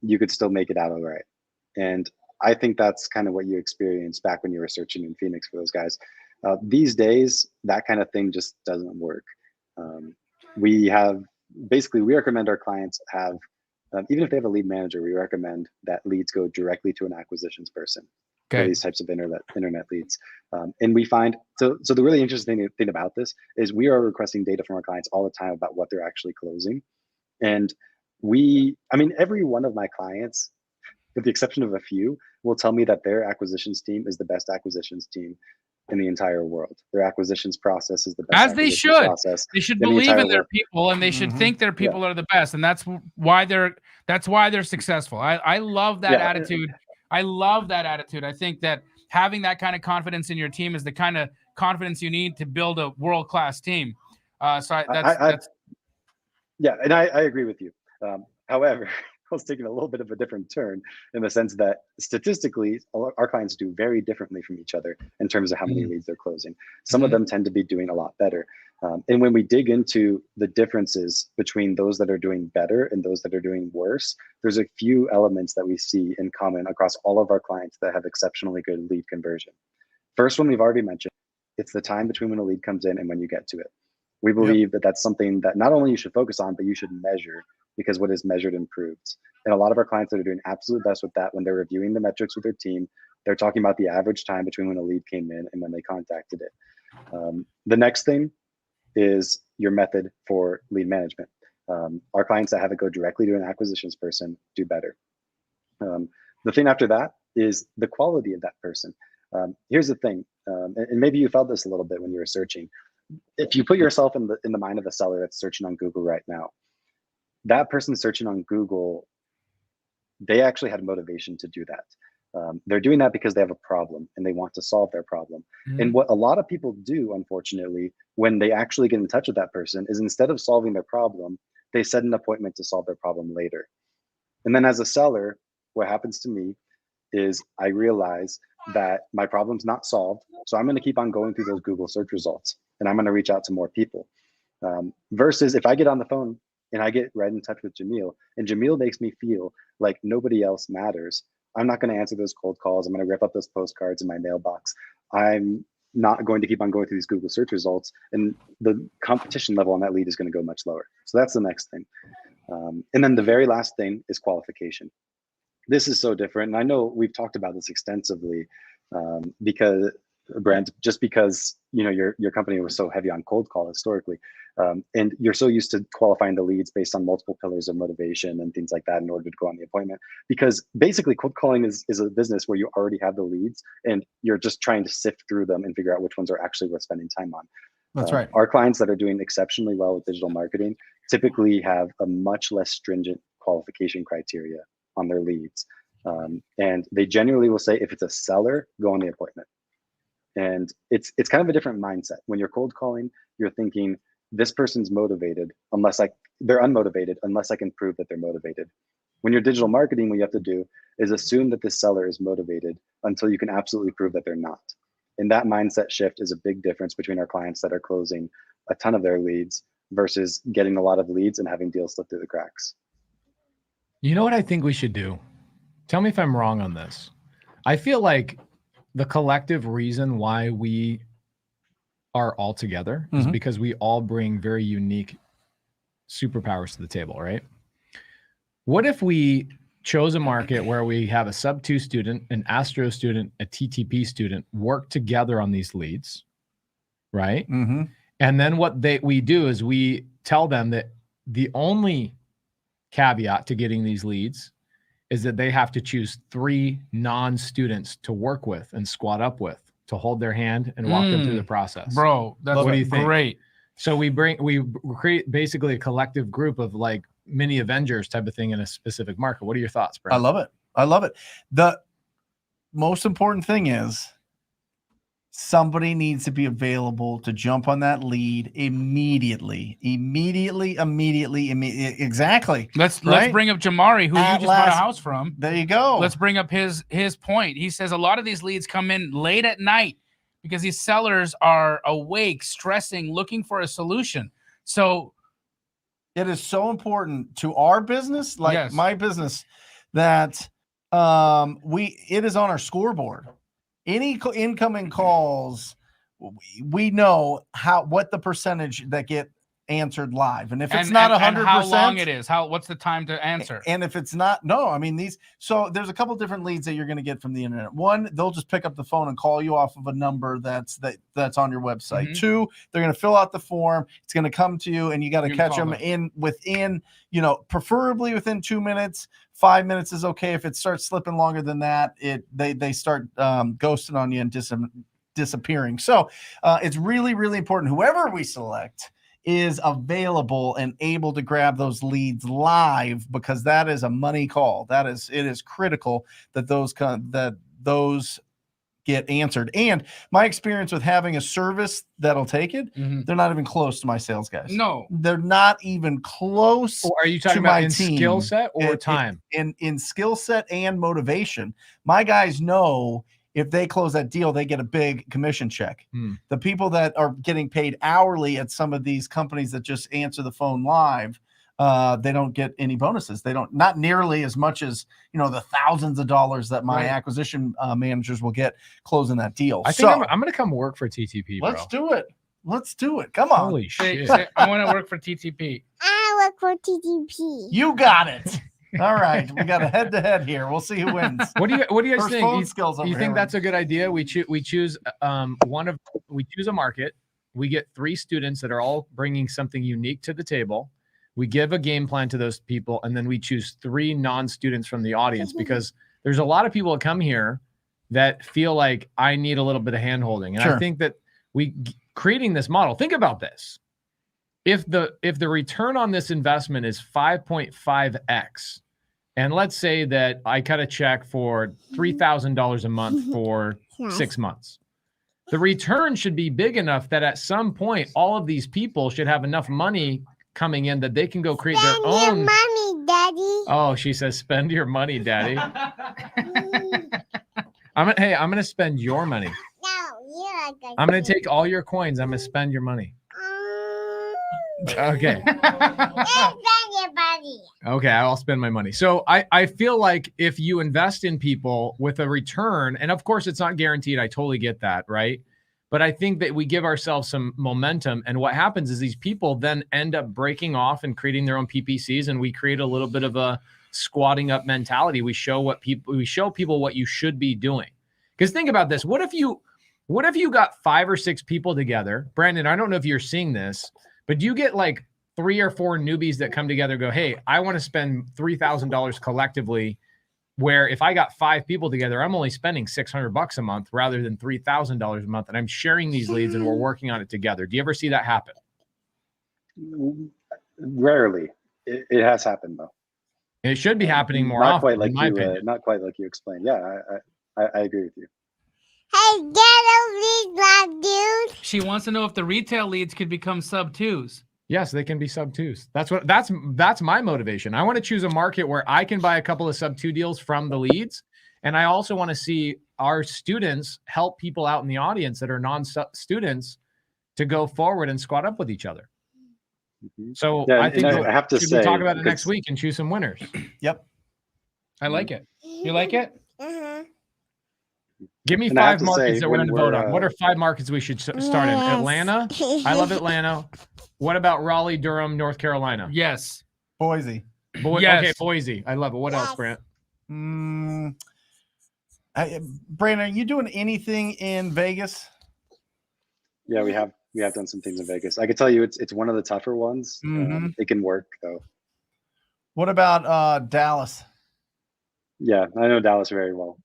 you could still make it out all right. And I think that's kind of what you experienced back when you were searching in Phoenix for those guys. These days, that kind of thing just doesn't work. We recommend our clients have, even if they have a lead manager, we recommend that leads go directly to an acquisitions person for these types of internet leads. And we find, so the really interesting thing about this is we are requesting data from our clients all the time about what they're actually closing. And every one of my clients, with the exception of a few, will tell me that their acquisitions team is the best acquisitions team in the entire world. Their acquisitions process is the best. As they should. They should believe in their people, and they should think their people are the best, and that's why they're successful. I love that attitude. I love that attitude. I think that having that kind of confidence in your team is the kind of confidence you need to build a world-class team. That's yeah, and I agree with you. However, I was taking a little bit of a different turn in the sense that statistically, our clients do very differently from each other in terms of how many leads they're closing. Some of them tend to be doing a lot better. And when we dig into the differences between those that are doing better and those that are doing worse, there's a few elements that we see in common across all of our clients that have exceptionally good lead conversion. First one we've already mentioned, it's the time between when a lead comes in and when you get to it. We believe that that's something that not only you should focus on, but you should measure, because what is measured improves. And a lot of our clients that are doing absolute best with that, when they're reviewing the metrics with their team, they're talking about the average time between when a lead came in and when they contacted it. The next thing is your method for lead management. Our clients that have it go directly to an acquisitions person do better. The thing after that is the quality of that person. Here's the thing, and maybe you felt this a little bit when you were searching. If you put yourself in the mind of a seller that's searching on Google right now, that person searching on Google, they actually had motivation to do that. They're doing that because they have a problem and they want to solve their problem. And what a lot of people do, unfortunately, when they actually get in touch with that person, is instead of solving their problem, they set an appointment to solve their problem later. And then as a seller, what happens to me is I realize that my problem's not solved. So I'm going to keep on going through those Google search results and I'm going to reach out to more people. Versus if I get on the phone and I get right in touch with Jamil, and Jamil makes me feel like nobody else matters, I'm not going to answer those cold calls. I'm going to rip up those postcards in my mailbox. I'm not going to keep on going through these Google search results, and the competition level on that lead is going to go much lower. So that's the next thing. And then the very last thing is qualification. This is so different. And I know we've talked about this extensively because Brent, just because your company was so heavy on cold call historically, and you're so used to qualifying the leads based on multiple pillars of motivation and things like that in order to go on the appointment. Because basically cold calling is a business where you already have the leads and you're just trying to sift through them and figure out which ones are actually worth spending time on. That's right. Our clients that are doing exceptionally well with digital marketing typically have a much less stringent qualification criteria on their leads. And they generally will say, if it's a seller, go on the appointment. And it's kind of a different mindset. When you're cold calling, you're thinking, this person's motivated they're unmotivated unless I can prove that they're motivated. When you're digital marketing, what you have to do is assume that this seller is motivated until you can absolutely prove that they're not. And that mindset shift is a big difference between our clients that are closing a ton of their leads versus getting a lot of leads and having deals slip through the cracks. You know what I think we should do? Tell me if I'm wrong on this. I feel like the collective reason why we are all together is because we all bring very unique superpowers to the table, right? What if we chose a market where we have a sub-2 student, an Astro student, a TTP student work together on these leads, right? And then what we do is we tell them that the only caveat to getting these leads is that they have to choose 3 non-students to work with and squat up with, to hold their hand and walk them through the process. Bro, that's what do you think? Great. So we create basically a collective group of like mini Avengers type of thing in a specific market. What are your thoughts, Brandon? I love it. The most important thing is somebody needs to be available to jump on that lead immediately. Exactly. Let's bring up Jamari, who you just bought a house from. There you go. Let's bring up his point. He says a lot of these leads come in late at night because these sellers are awake, stressing, looking for a solution. So it is so important to our business, like my business, that it is on our scoreboard. Any incoming calls, we know what the percentage that get answered live, and if it's not 100%, how long it is, what's the time to answer, and if it's not, so there's a couple different leads that you're going to get from the internet. One, they'll just pick up the phone and call you off of a number that's on your website. 2, they're going to fill out the form. It's going to come to you, and you got to catch them within, preferably within 2 minutes. 5 minutes is okay. If it starts slipping longer than that, they start ghosting on you and disappearing. So it's really, really important. Whoever we select is available and able to grab those leads live, because that is a money call. It is critical that those get answered. And my experience with having a service that'll take it, they're not even close to my sales guys. No, they're not even close. Are you talking to about my in team. skill set or time? In skill set and motivation. My guys know if they close that deal, they get a big commission check. The people that are getting paid hourly at some of these companies that just answer the phone live, they don't get any bonuses. They don't, not nearly as much as, the thousands of dollars that my acquisition managers will get closing that deal. I think I'm going to come work for TTP, bro. Let's do it. Let's do it. Come on. Holy shit. I want to work for TTP. I work for TTP. You got it. All right. We got a head-to-head here. We'll see who wins. What do you guys think? You think here. that's a good idea? We choose a market. We get 3 students that are all bringing something unique to the table. We give a game plan to those people, and then we choose 3 non-students from the audience, because there's a lot of people that come here that feel like I need a little bit of hand-holding. And I think that creating this model, think about this. If the return on this investment is 5.5x, and let's say that I cut a check for $3,000 a month for 6 months, the return should be big enough that at some point, all of these people should have enough money coming in that they can go create their own. Spend your money, Daddy. Oh, she says, spend your money, Daddy. I'm going to spend your money. I'm going to take all your coins. I'm going to spend your money. Okay. Okay, I'll spend my money. So I feel like if you invest in people with a return, and of course it's not guaranteed, I totally get that, right? But I think that we give ourselves some momentum, and what happens is these people then end up breaking off and creating their own PPCs, and we create a little bit of a squatting up mentality. We show people what you should be doing. Because think about this. What if you got 5 or 6 people together? Brandon, I don't know if you're seeing this, but you get like 3 or 4 newbies that come together and go, hey, I want to spend $3,000 collectively, where if I got 5 people together, I'm only spending $600 a month rather than $3,000 a month. And I'm sharing these leads and we're working on it together. Do you ever see that happen? Rarely. It has happened though. It should be happening more not often, quite like in my you, opinion. not quite like you explained. Yeah, I agree with you. Hey, get over these, dude. She wants to know if the retail leads could become sub 2s. Yes, they can be sub 2s. That's my motivation. I want to choose a market where I can buy a couple of sub 2 deals from the leads. And I also want to see our students help people out in the audience that are non-students to go forward and squat up with each other. So yeah, I think I have to say, we'll talk about it next week and choose some winners. Yep. I like it. You like it? Give me And I have 5 to markets say, that we're going to when vote we're, on. What are 5 markets we should start in? Atlanta. I love Atlanta. What about Raleigh, Durham, North Carolina? Yes. Boise. Yes. Okay, Boise. I love it. What else, Brant? Brandon, are you doing anything in Vegas? Yeah, we have done some things in Vegas. I can tell you it's one of the tougher ones. It can work though. What about Dallas? Yeah, I know Dallas very well.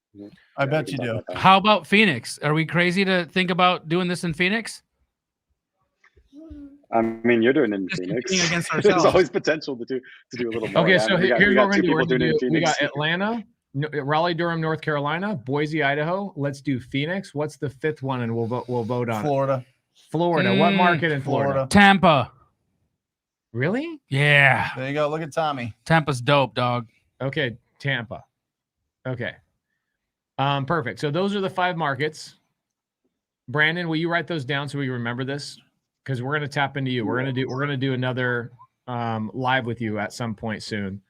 I bet you do. How about Phoenix? Are we crazy to think about doing this in Phoenix? I mean, you're doing it in Just Phoenix. competing against There's ourselves. always potential to do a little more. Okay, Yeah, so we here's what got we're 2 people going doing it to in do. We Phoenix. got Atlanta, Raleigh, Durham, North Carolina, Boise, Idaho. Let's do Phoenix. What's the 5th one? And we'll vote on Florida. Florida. What market in Florida? Tampa. Really? Yeah. There you go. Look at Tommy. Tampa's dope, dog. Okay, Tampa. Okay. Perfect. So those are the 5 markets. Brandon, will you write those down so we remember this? Because we're going to tap into you. We're going to do another live with you at some point soon.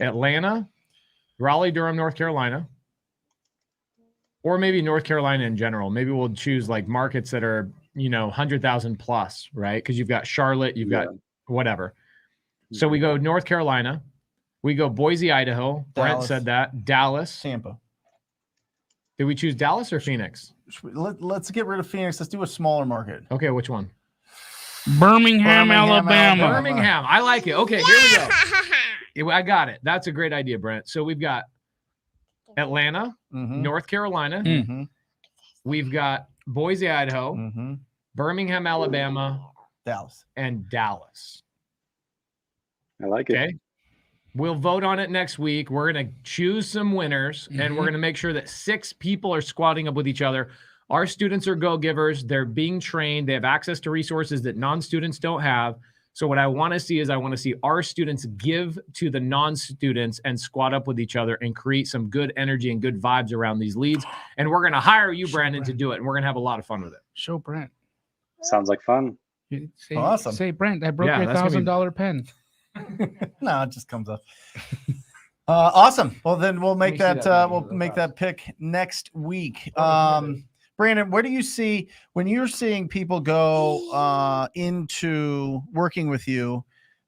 Atlanta, Raleigh, Durham, North Carolina, or maybe North Carolina in general. Maybe we'll choose like markets that are 100,000 plus, right? Because you've got Charlotte, you've got whatever. So we go North Carolina, we go Boise, Idaho. Brent Dallas. said that. Dallas. Tampa. Did we choose Dallas or Phoenix? Let's get rid of Phoenix. Let's do a smaller market. Okay, which one? Birmingham, Alabama. Birmingham. I like it. Okay, here we go. I got it. That's a great idea, Brent. So we've got Atlanta, North Carolina. We've got Boise, Idaho, Birmingham, Alabama, Dallas, and Dallas. I like it. Okay. We'll vote on it next week. We're going to choose some winners, and we're going to make sure that 6 people are squatting up with each other. Our students are go-givers. They're being trained. They have access to resources that non-students don't have. So what I want to see is I want to see our students give to the non-students and squat up with each other and create some good energy and good vibes around these leads. And we're going to hire you, Brandon, to do it. And we're going to have a lot of fun with it. Show Brent. Sounds like fun. Awesome. Say, Brent, I broke Yeah, your that's gonna be- $1,000 pen. No, it just comes up. Awesome. Well, then we'll make Let me see that, that we'll video real make fast. that pick next week. Brandon, where do you see when you're seeing people go into working with you,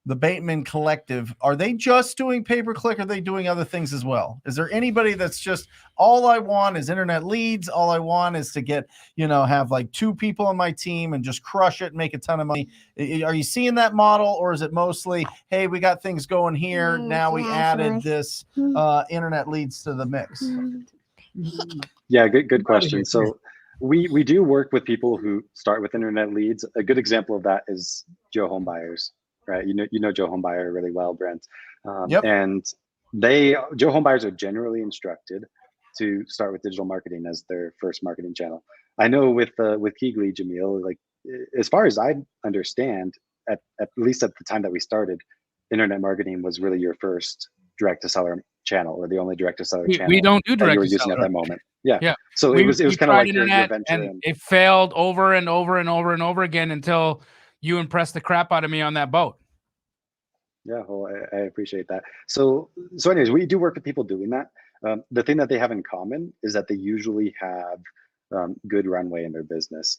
the Bateman Collective? Are they just doing pay-per-click? Or are they doing other things as well? Is there anybody that's just all I want is internet leads? All I want is to get, have like 2 people on my team and just crush it and make a ton of money. Are you seeing that model, or is it mostly, hey, we got things going here, now we added this internet leads to the mix? Yeah, good question. So we do work with people who start with internet leads. A good example of that is Joe Homebuyers, right? You know Joe Homebuyer really well, Brent. Yep. And Joe Homebuyers are generally instructed to start with digital marketing as their first marketing channel. I know with Keegley, Jamil, like as far as I understand, at least at the time that we started, internet marketing was really your first direct to seller channel, or the only direct to seller channel We don't do that direct you were to using seller. at that moment. Yeah. Yeah. So it was kind of tried like your internet, venture and in. it failed over and over and over and over again until you impressed the crap out of me on that boat. Yeah, well, I appreciate that. So anyways, we do work with people doing that. The thing that they have in common is that they usually have good runway in their business.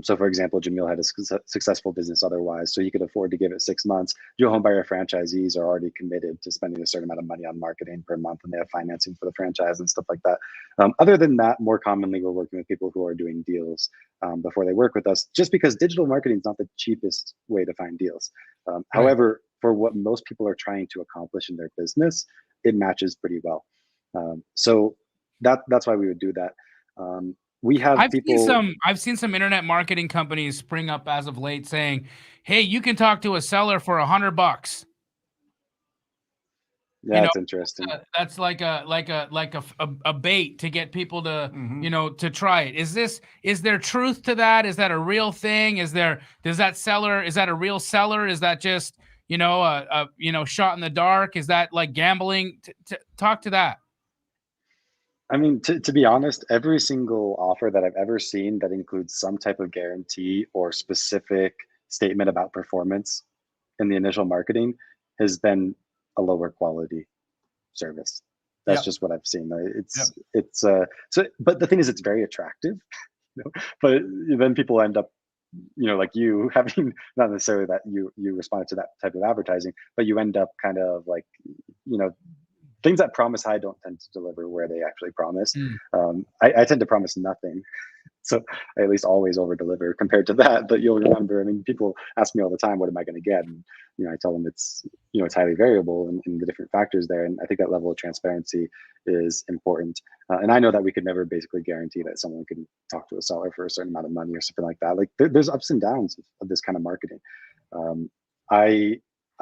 So for example, Jamil had a successful business otherwise, so he could afford to give it 6 months. Joe Homebuyer franchisees are already committed to spending a certain amount of money on marketing per month, and they have financing for the franchise and stuff like that. Other than that, more commonly, we're working with people who are doing deals before they work with us, just because digital marketing is not the cheapest way to find deals. However, for what most people are trying to accomplish in their business, it matches pretty well. So that's why we would do that. We have I've seen some internet marketing companies spring up as of late saying, "Hey, you can talk to a seller for $100." Yeah, it's interesting. That's like a bait to get people to to try it. Is there truth to that? Is that a real thing? Is that a real seller? Is that just a shot in the dark? Is that like gambling? Talk to that. I mean, to be honest, every single offer that I've ever seen that includes some type of guarantee or specific statement about performance in the initial marketing has been a lower quality service. That's just what I've seen. But the thing is, it's very attractive, but then people end up, like you having, not necessarily that you responded to that type of advertising, but you end up kind of like, things that promise high don't tend to deliver where they actually promise. I tend to promise nothing. So I at least always over deliver compared to that. But you'll remember, I mean, people ask me all the time, what am I going to get? And, I tell them it's highly variable in the different factors there. And I think that level of transparency is important. And I know that we could never basically guarantee that someone can talk to a seller for a certain amount of money or something like that. Like there's ups and downs of this kind of marketing. I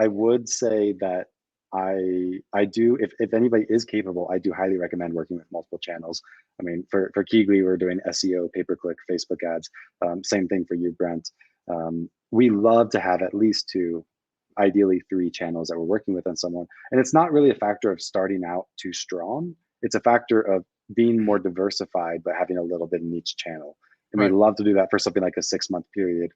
would say that I do, if anybody is capable, I do highly recommend working with multiple channels. I mean, for Keegley, we're doing SEO, pay-per-click, Facebook ads. Same thing for you, Brent. We love to have at least 2, ideally 3 channels that we're working with on someone. And it's not really a factor of starting out too strong. It's a factor of being more diversified, but having a little bit in each channel. And we love to do that for something like a 6-month period,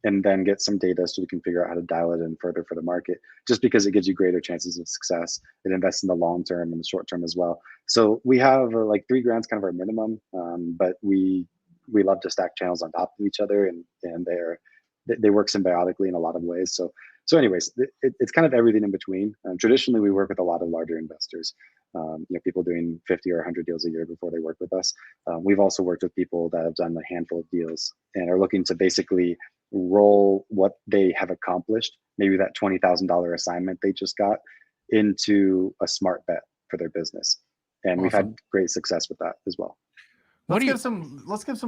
and then get some data so we can figure out how to dial it in further for the market, just because it gives you greater chances of success. It invests in the long term and the short term as well. So we have like $3,000 kind of our minimum, but we love to stack channels on top of each other, and they work symbiotically in a lot of ways. So anyways, it's kind of everything in between. Traditionally, we work with a lot of larger investors, people doing 50 or 100 deals a year before they work with us. We've also worked with people that have done a handful of deals and are looking to basically roll what they have accomplished, maybe that $20,000 assignment they just got, into a smart bet for their business. And we've had great success with that as well. Let's give some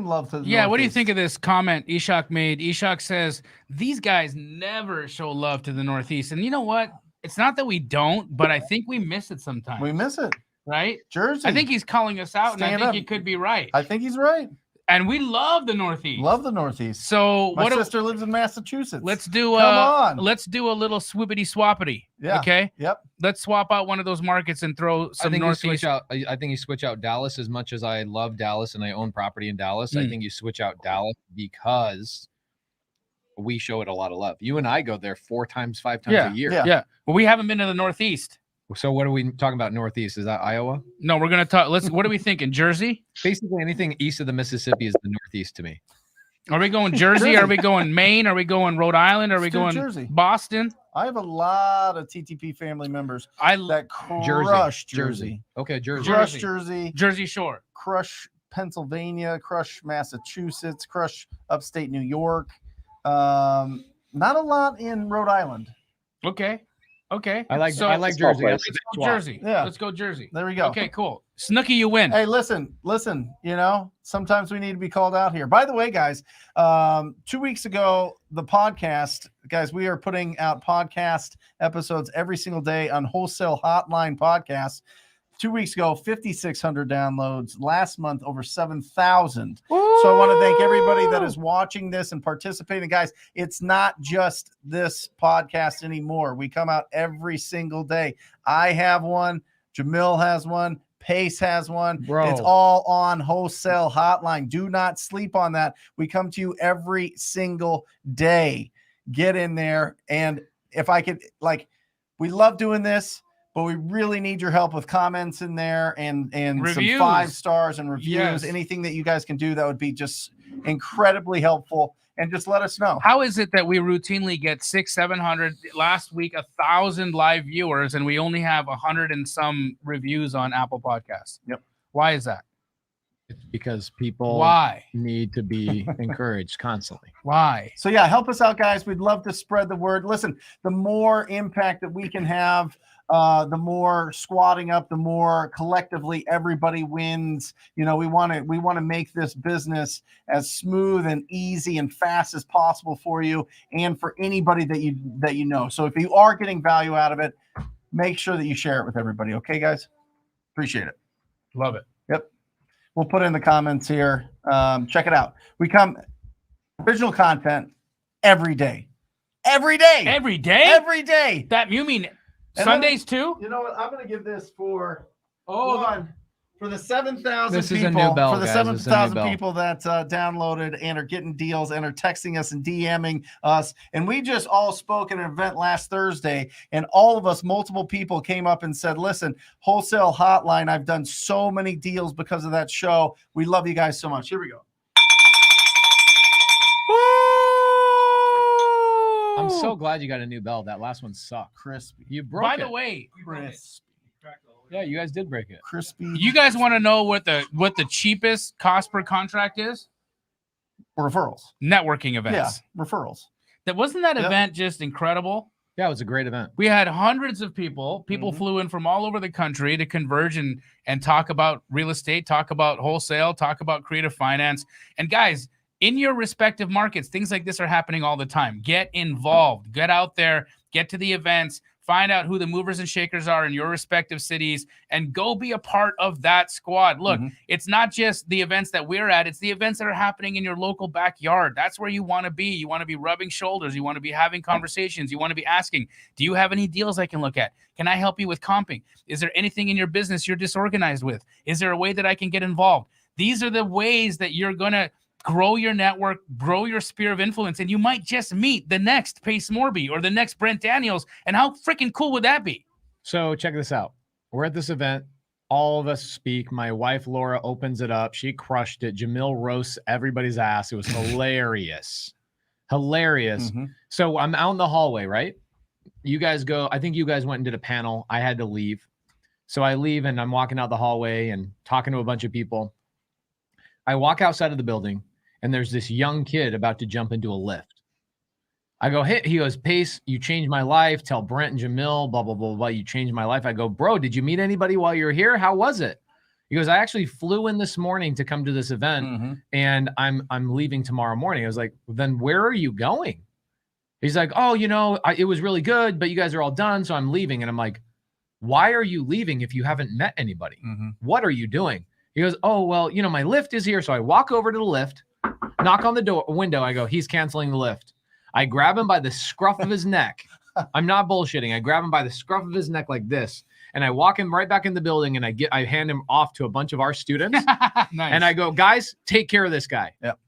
love to the what do you Northeast. think of this comment Ishak made? Ishak says, these guys never show love to the Northeast. And you know what? It's not that we don't, but I think we miss it sometimes. We miss it. Right? Jersey. I think he's calling us out, and I think he could be right. I think he's right. And we love the Northeast. Love the Northeast. So my sister lives in Massachusetts. Let's do let's do a little swoopity swappity. Yeah. Okay. Yep. Let's swap out one of those markets and throw some Northeast. I think you switch out Dallas. As much as I love Dallas and I own property in Dallas, I think you switch out Dallas because we show it a lot of love. You and I go there 5 times a year. Yeah. Well, we haven't been to the Northeast. So what are we talking about? Northeast? Is that Iowa? No, we're gonna talk. What are we thinking? Jersey? Basically, anything east of the Mississippi is the Northeast to me. Are we going Jersey? Are we going Maine? Are we going Rhode Island? Are we going Jersey? Boston? I have a lot of TTP family members that crush Jersey. Okay, Jersey. Crush Jersey. Jersey Shore. Crush Pennsylvania. Crush Massachusetts. Crush upstate New York. Not a lot in Rhode Island. Okay. I like Jersey. Let's go Jersey. Yeah. Let's go Jersey. There we go. Okay, cool. Snooki, you win. Hey, listen, sometimes we need to be called out here. By the way, guys, 2 weeks ago, the podcast, guys, we are putting out podcast episodes every single day on Wholesale Hotline podcast. 2 weeks ago, 5,600 downloads. Last month, over 7,000. So I want to thank everybody that is watching this and participating. Guys, it's not just this podcast anymore. We come out every single day. I have one. Jamil has one. Pace has one. Bro. It's all on Wholesale Hotline. Do not sleep on that. We come to you every single day. Get in there. And if I could, we love doing this, but we really need your help with comments in there and reviews. some 5 stars and reviews. Yes. Anything that you guys can do that would be just incredibly helpful. And just let us know. How is it that we routinely get 600-700 last week, 1,000 live viewers, and we only have 100 and some reviews on Apple Podcasts? Yep. Why is that? It's because people need to be encouraged constantly. Why? So yeah, help us out, guys. We'd love to spread the word. Listen, the more impact that we can have, the more squatting up, the more collectively everybody wins. We want to make this business as smooth and easy and fast as possible for you and for anybody that you know. So if you are getting value out of it, make sure that you share it with everybody. Okay, guys? Appreciate it. Love it. Yep. We'll put in the comments here. Check it out. We come original content every day. Every day. Every day? Every day. That you mean And Sundays too? You know what? I'm going to give this for for the 7,000 This is people. a new bell, for the guys. 7,000 people that downloaded and are getting deals and are texting us and DMing us. And we just all spoke at an event last Thursday, and all of us, multiple people, came up and said, "Listen, Wholesale Hotline. I've done so many deals because of that show. We love you guys so much." Here we go. I'm so glad you got a new bell. That last one sucked. Crispy. You broke By it. the way, Crispy. Yeah, you guys did break it. Crispy. you guys want to know what the cheapest cost per contract is? Referrals. Networking events. Yeah, referrals. That wasn't that Yep. event just incredible? Yeah, it was a great event. We had hundreds of people. People flew in from all over the country to converge and talk about real estate, talk about wholesale, talk about creative finance. And guys, in your respective markets, things like this are happening all the time. Get involved. Get out there. Get to the events. Find out who the movers and shakers are in your respective cities and go be a part of that squad. Look, it's not just the events that we're at. It's the events that are happening in your local backyard. That's where you want to be. You want to be rubbing shoulders. You want to be having conversations. You want to be asking, do you have any deals I can look at? Can I help you with comping? Is there anything in your business you're disorganized with? Is there a way that I can get involved? These are the ways that you're going to grow your network, grow your sphere of influence, and you might just meet the next Pace Morby or the next Brent Daniels. And how freaking cool would that be? So check this out. We're at this event. All of us speak. My wife, Laura, opens it up. She crushed it. Jamil roasts everybody's ass. It was hilarious. Hilarious. So I'm out in the hallway, right? You guys go. I think you guys went and did a panel. I had to leave. So I leave and I'm walking out the hallway and talking to a bunch of people. I walk outside of the building. And there's this young kid about to jump into a lift. I go, hey, he goes, Pace, you changed my life. Tell Brent and Jamil, blah, blah, blah, blah. You changed my life. I go, bro, did you meet anybody while you were here? How was it? He goes, I actually flew in this morning to come to this event and I'm leaving tomorrow morning. I was like, then where are you going? He's like, oh, it was really good, but you guys are all done, so I'm leaving. And I'm like, why are you leaving if you haven't met anybody? Mm-hmm. What are you doing? He goes, oh, well, my lift is here. So I walk over to the lift, knock on the window. I go, he's canceling the lift. I grab him by the scruff of his neck. I'm not bullshitting. I grab him by the scruff of his neck like this. And I walk him right back in the building and I hand him off to a bunch of our students. Nice. And I go, guys, take care of this guy. Yep.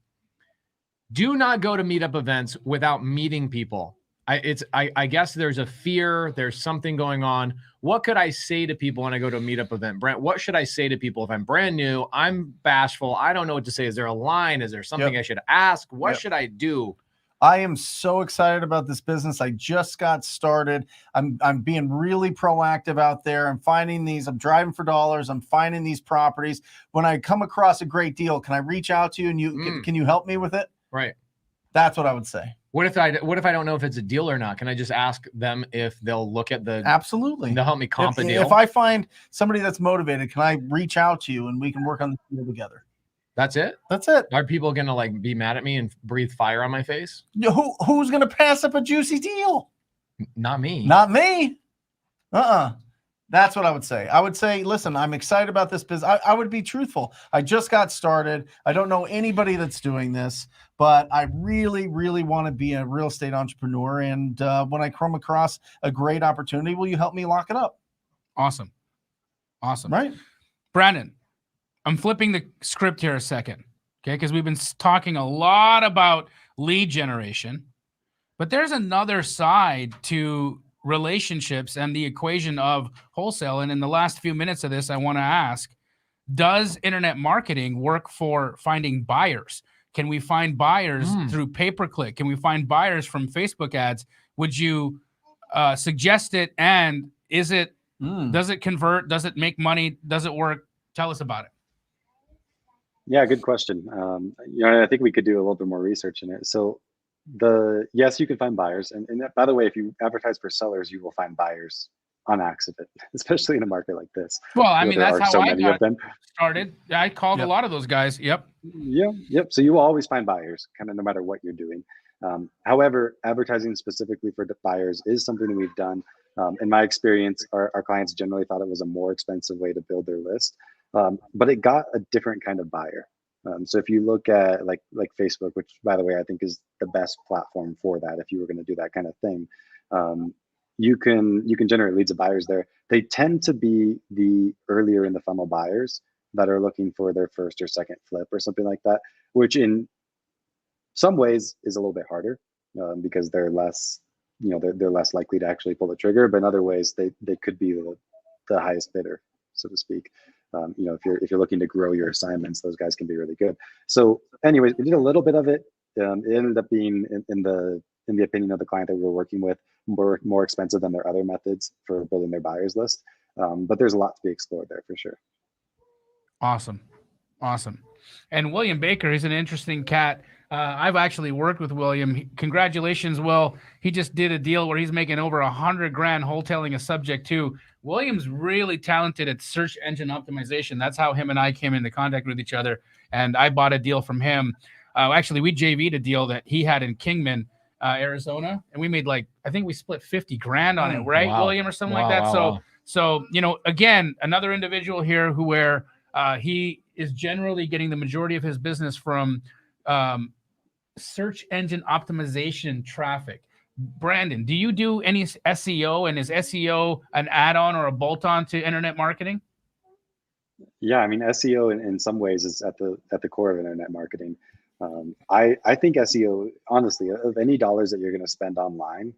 Do not go to meetup events without meeting people. I guess there's a fear. There's something going on. What could I say to people when I go to a meetup event? Brent, what should I say to people if I'm brand new? I'm bashful. I don't know what to say. Is there a line? Is there something I should ask? What should I do? I am so excited about this business. I just got started. I'm being really proactive out there. I'm driving for dollars. I'm finding these properties. When I come across a great deal, can I reach out to you and can you help me with it? Right. That's what I would say. What if I don't know if it's a deal or not? Can I just ask them if they'll look at the Absolutely. They'll help me comp a deal? If I find somebody that's motivated, can I reach out to you and we can work on the deal together? That's it? That's it. Are people gonna be mad at me and breathe fire on my face? Who's gonna pass up a juicy deal? Not me. Not me. That's what I would say. I would say, listen, I'm excited about this business. I would be truthful. I just got started. I don't know anybody that's doing this, but I really, really want to be a real estate entrepreneur. And when I come across a great opportunity, will you help me lock it up? Awesome. Right. Brandon, I'm flipping the script here a second, okay? Because we've been talking a lot about lead generation, but there's another side to relationships and the equation of wholesale. And in the last few minutes of this, I want to ask, does internet marketing work for finding buyers? Can we find buyers through pay-per-click? Can we find buyers from Facebook ads? Would you suggest it? And does it convert? Does it make money? Does it work? Tell us about it. Yeah, good question. I think we could do a little bit more research in it. So yes, you can find buyers. And by the way, if you advertise for sellers, you will find buyers on accident, especially in a market like this. Well, I mean, that's how I got them started. I called a lot of those guys. Yep. Yep. So you will always find buyers, kind of no matter what you're doing. However, advertising specifically for the buyers is something that we've done. In my experience, our clients generally thought it was a more expensive way to build their list, but it got a different kind of buyer. So if you look at like Facebook, which by the way, I think is the best platform for that, if you were going to do that kind of thing, you can generate leads of buyers there. They tend to be the earlier in the funnel buyers that are looking for their first or second flip or something like that, which in some ways is a little bit harder because they're less, they're less likely to actually pull the trigger. But in other ways, they could be the highest bidder, so to speak. If you're looking to grow your assignments, those guys can be really good. So anyways, we did a little bit of it. It ended up being in the opinion of the client that we were working with, more expensive than their other methods for building their buyers list. But there's a lot to be explored there for sure. Awesome. And William Baker is an interesting cat. I've actually worked with William. Congratulations, Will. He just did a deal where he's making over $100,000 wholetailing a subject to. William's really talented at search engine optimization. That's how him and I came into contact with each other. And I bought a deal from him. Actually, we JV'd a deal that he had in Kingman, Arizona. And we made I think we split $50,000 on it, right, William, or something like that. So, again, another individual here where he is generally getting the majority of his business from search engine optimization traffic. Brandon, do you do any SEO, and is SEO an add-on or a bolt-on to internet marketing? Yeah, I mean, SEO in some ways is at the core of internet marketing. I think SEO, honestly, of any dollars that you're going to spend online,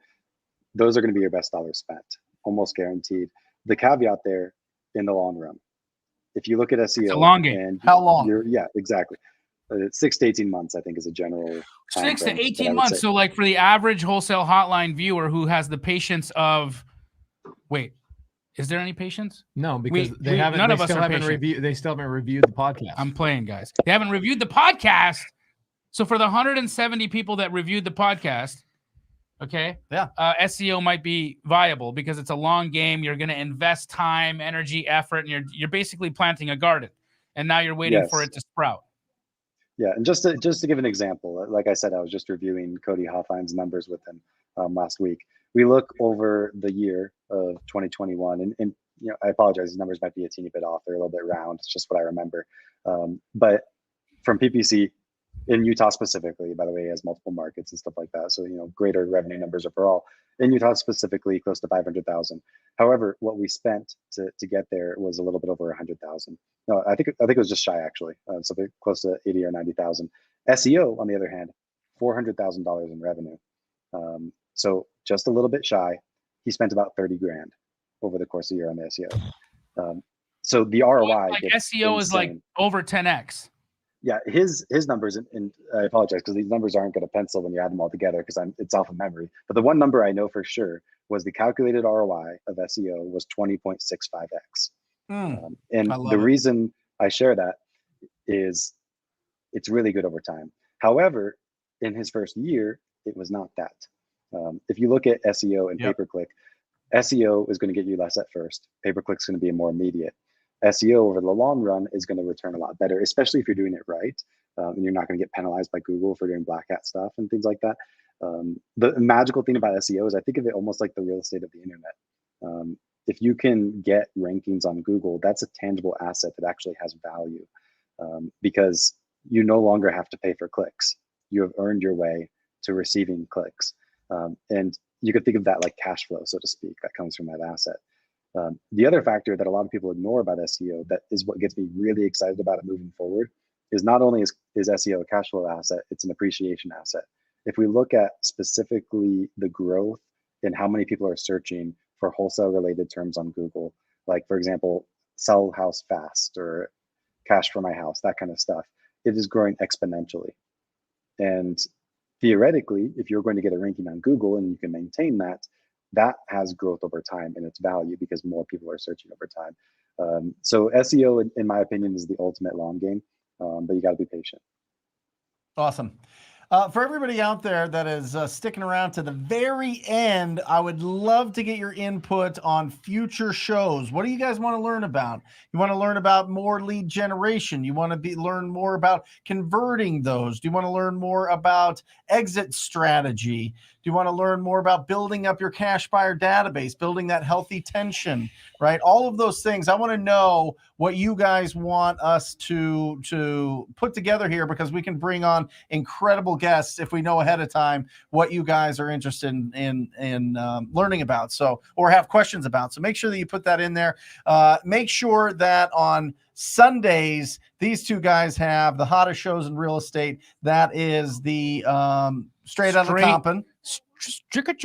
those are going to be your best dollars spent, almost guaranteed. The caveat there, in the long run, if you look at SEO, it's a long game. And how long? Yeah, exactly. 6 to 18 months, I think, is a general. 6 to 18 months. So, for the average wholesale hotline viewer who has the patience of, wait, is there any patience? No, because they still haven't reviewed the podcast. I'm playing, guys. They haven't reviewed the podcast. So for the 170 people that reviewed the podcast, okay, SEO might be viable because it's a long game. You're going to invest time, energy, effort, and you're basically planting a garden, and now you're waiting for it to sprout. Yeah, and just to give an example, like I said, I was just reviewing Cody Hoffein's numbers with him last week. We look over the year of 2021, and I apologize, these numbers might be a teeny bit off. They're a little bit round. It's just what I remember. But from PPC in Utah specifically, by the way, he has multiple markets and stuff like that. So greater revenue numbers overall. In Utah specifically, close to 500,000. However, what we spent to get there was a little bit over 100,000. No, I think it was just shy actually. So close to 80 or 90,000. SEO, on the other hand, $400,000 in revenue. So just a little bit shy. He spent about 30 grand over the course of the year on the SEO. So the ROI like gets SEO is like over 10x. Yeah, his numbers, and I apologize because these numbers aren't going to pencil when you add them all together because it's off of memory. But the one number I know for sure was the calculated ROI of SEO was 20.65x. And the reason I share that is it's really good over time. However, in his first year, it was not that. If you look at SEO and pay-per-click, SEO is going to get you less at first. Pay-per-click is going to be more immediate. SEO over the long run is going to return a lot better, especially if you're doing it right. And you're not going to get penalized by Google for doing black hat stuff and things like that. The magical thing about SEO is I think of it almost like the real estate of the internet. If you can get rankings on Google, that's a tangible asset that actually has value because you no longer have to pay for clicks. You have earned your way to receiving clicks. And you could think of that like cash flow, so to speak, that comes from that asset. The other factor that a lot of people ignore about SEO that is what gets me really excited about it moving forward is not only is SEO a cash flow asset, it's an appreciation asset. If we look at specifically the growth and how many people are searching for wholesale related terms on Google, like for example, sell house fast or cash for my house, that kind of stuff, it is growing exponentially. And theoretically, if you're going to get a ranking on Google and you can maintain that, that has growth over time and its value because more people are searching over time. So SEO, in my opinion, is the ultimate long game, but you got to be patient. Awesome. For everybody out there that is sticking around to the very end, I would love to get your input on future shows. What do you guys want to learn about? You want to learn about more lead generation? You want to learn more about converting those? Do you want to learn more about exit strategy? Do you want to learn more about building up your cash buyer database, building that healthy tension, right? All of those things. I want to know what you guys want us to put together here because we can bring on incredible guests if we know ahead of time what you guys are interested in learning about, or have questions about. So make sure that you put that in there. Make sure that on Sundays, these two guys have the hottest shows in real estate. That is the Straight Out of Compton. Straight out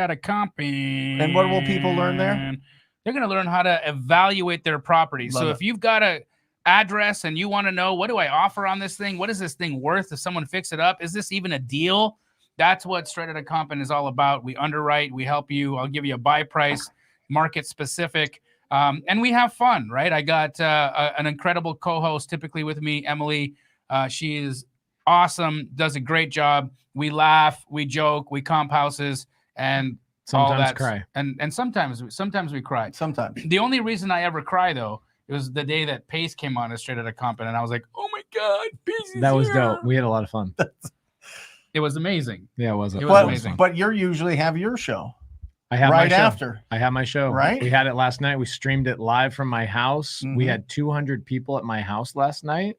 of Compton. And what will people learn there? They're going to learn how to evaluate their property. So if you've got a address and you want to know, what do I offer on this thing? What is this thing worth? If someone fix it up, is this even a deal? That's what Straight Out of Compton is all about. We underwrite, we help you. I'll give you a buy price, market specific. And we have fun, right? I got an incredible co-host typically with me, Emily. She is awesome, does a great job. We laugh, we joke, we comp houses, and sometimes cry. And sometimes we cry. Sometimes. The only reason I ever cry though, it was the day that Pace came on as Straight Out of Compton, and I was like, oh my God, Pace is That was here. dope. We had a lot of fun. It was amazing. Yeah, it was. It was amazing. But you usually have your show. I have right my show. after. I have my show. Right. We had it last night. We streamed it live from my house. Mm-hmm. We had 200 people at my house last night.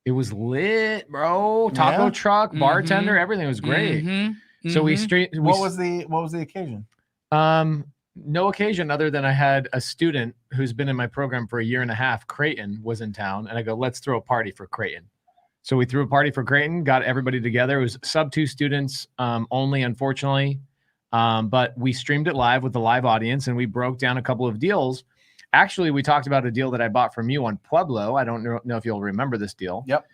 It was lit, bro. Taco truck, bartender, everything was great. So we streamed. What was the occasion? No occasion other than I had a student who's been in my program for a year and a half. Creighton was in town, and I go, let's throw a party for Creighton. So we threw a party for Creighton, got everybody together. It was sub 2 students only, unfortunately. But we streamed it live with the live audience, and we broke down a couple of deals. Actually, we talked about a deal that I bought from you on Pueblo. I don't know if you'll remember this deal. Yep.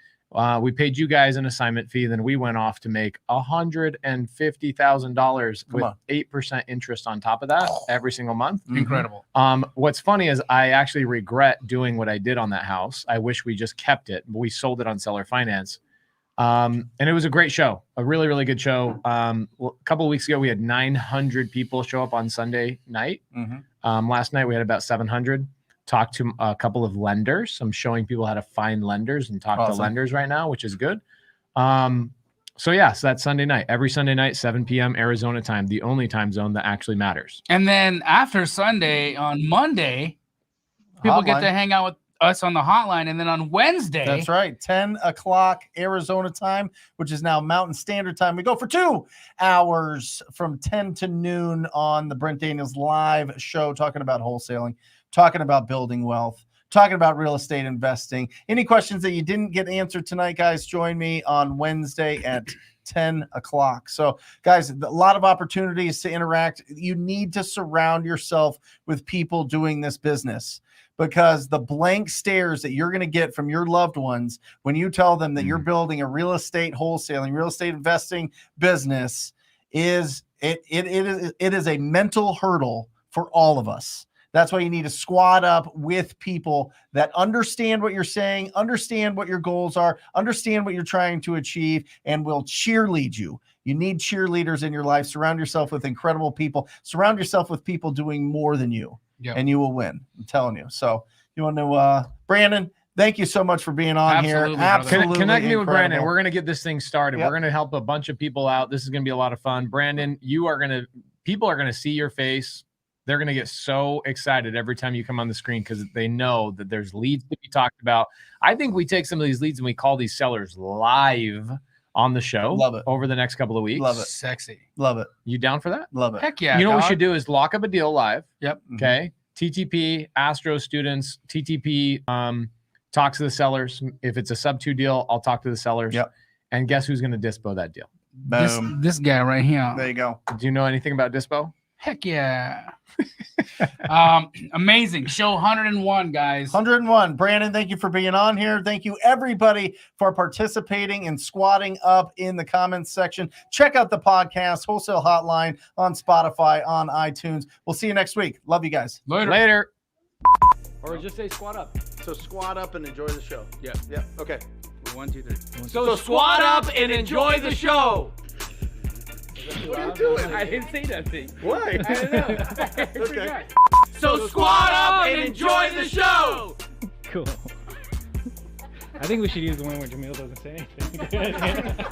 We paid you guys an assignment fee. Then we went off to make $150,000 with 8% interest on top of that every single month. Incredible. What's funny is I actually regret doing what I did on that house. I wish we just kept it, but we sold it on seller finance. And it was a great show, a really, really good show. A couple of weeks ago, we had 900 people show up on Sunday night. Last night, we had about 700. talk to a couple of lenders. I'm showing people how to find lenders and talk to lenders right now, which is good. So that's Sunday night. Every Sunday night, 7 p.m. Arizona time, the only time zone that actually matters. And then after Sunday, on Monday, people get to hang out with us on the hotline. And then on Wednesday. That's right. 10 o'clock Arizona time, which is now Mountain Standard Time. We go for 2 hours from 10 to noon on the Brent Daniels live show, talking about wholesaling, talking about building wealth, talking about real estate investing. Any questions that you didn't get answered tonight, guys, join me on Wednesday at 10 o'clock. So, guys, a lot of opportunities to interact. You need to surround yourself with people doing this business, because the blank stares that you're going to get from your loved ones when you tell them that you're building a real estate wholesaling, real estate investing business is it is a mental hurdle for all of us. That's why you need to squad up with people that understand what you're saying, understand what your goals are, understand what you're trying to achieve, and will cheerlead you. You need cheerleaders in your life. Surround yourself with incredible people. Surround yourself with people doing more than you, and you will win. I'm telling you. So you want to, Brandon, thank you so much for being on here. Absolutely. Connect me with Brandon. We're going to get this thing started. We're going to help a bunch of people out. This is going to be a lot of fun. Brandon, people are going to see your face. They're going to get so excited every time you come on the screen, because they know that there's leads to be talked about. I think we take some of these leads and we call these sellers live on the show. Love it. Over the next couple of weeks. Love it. Sexy. Love it. You down for that? Love it. Heck yeah. You know what we should do is lock up a deal live. Yep. Okay. TTP, Astro students, TTP talks to the sellers. If it's a sub 2 deal, I'll talk to the sellers. Yep. And guess who's going to dispo that deal? Boom. This guy right here. There you go. Do you know anything about dispo? Heck yeah. Amazing. Show 101, guys. 101. Brandon, thank you for being on here. Thank you, everybody, for participating and squatting up in the comments section. Check out the podcast, Wholesale Hotline, on Spotify, on iTunes. We'll see you next week. Love you guys. Later. Or just say squat up. So squat up and enjoy the show. Yeah. Yeah. Okay. 1, 2, 3. So squat up and enjoy the show. What are you doing? I didn't say nothing. Why? I don't know. Okay. So squat up and enjoy the show. Cool. I think we should use the one where Jamil doesn't say anything.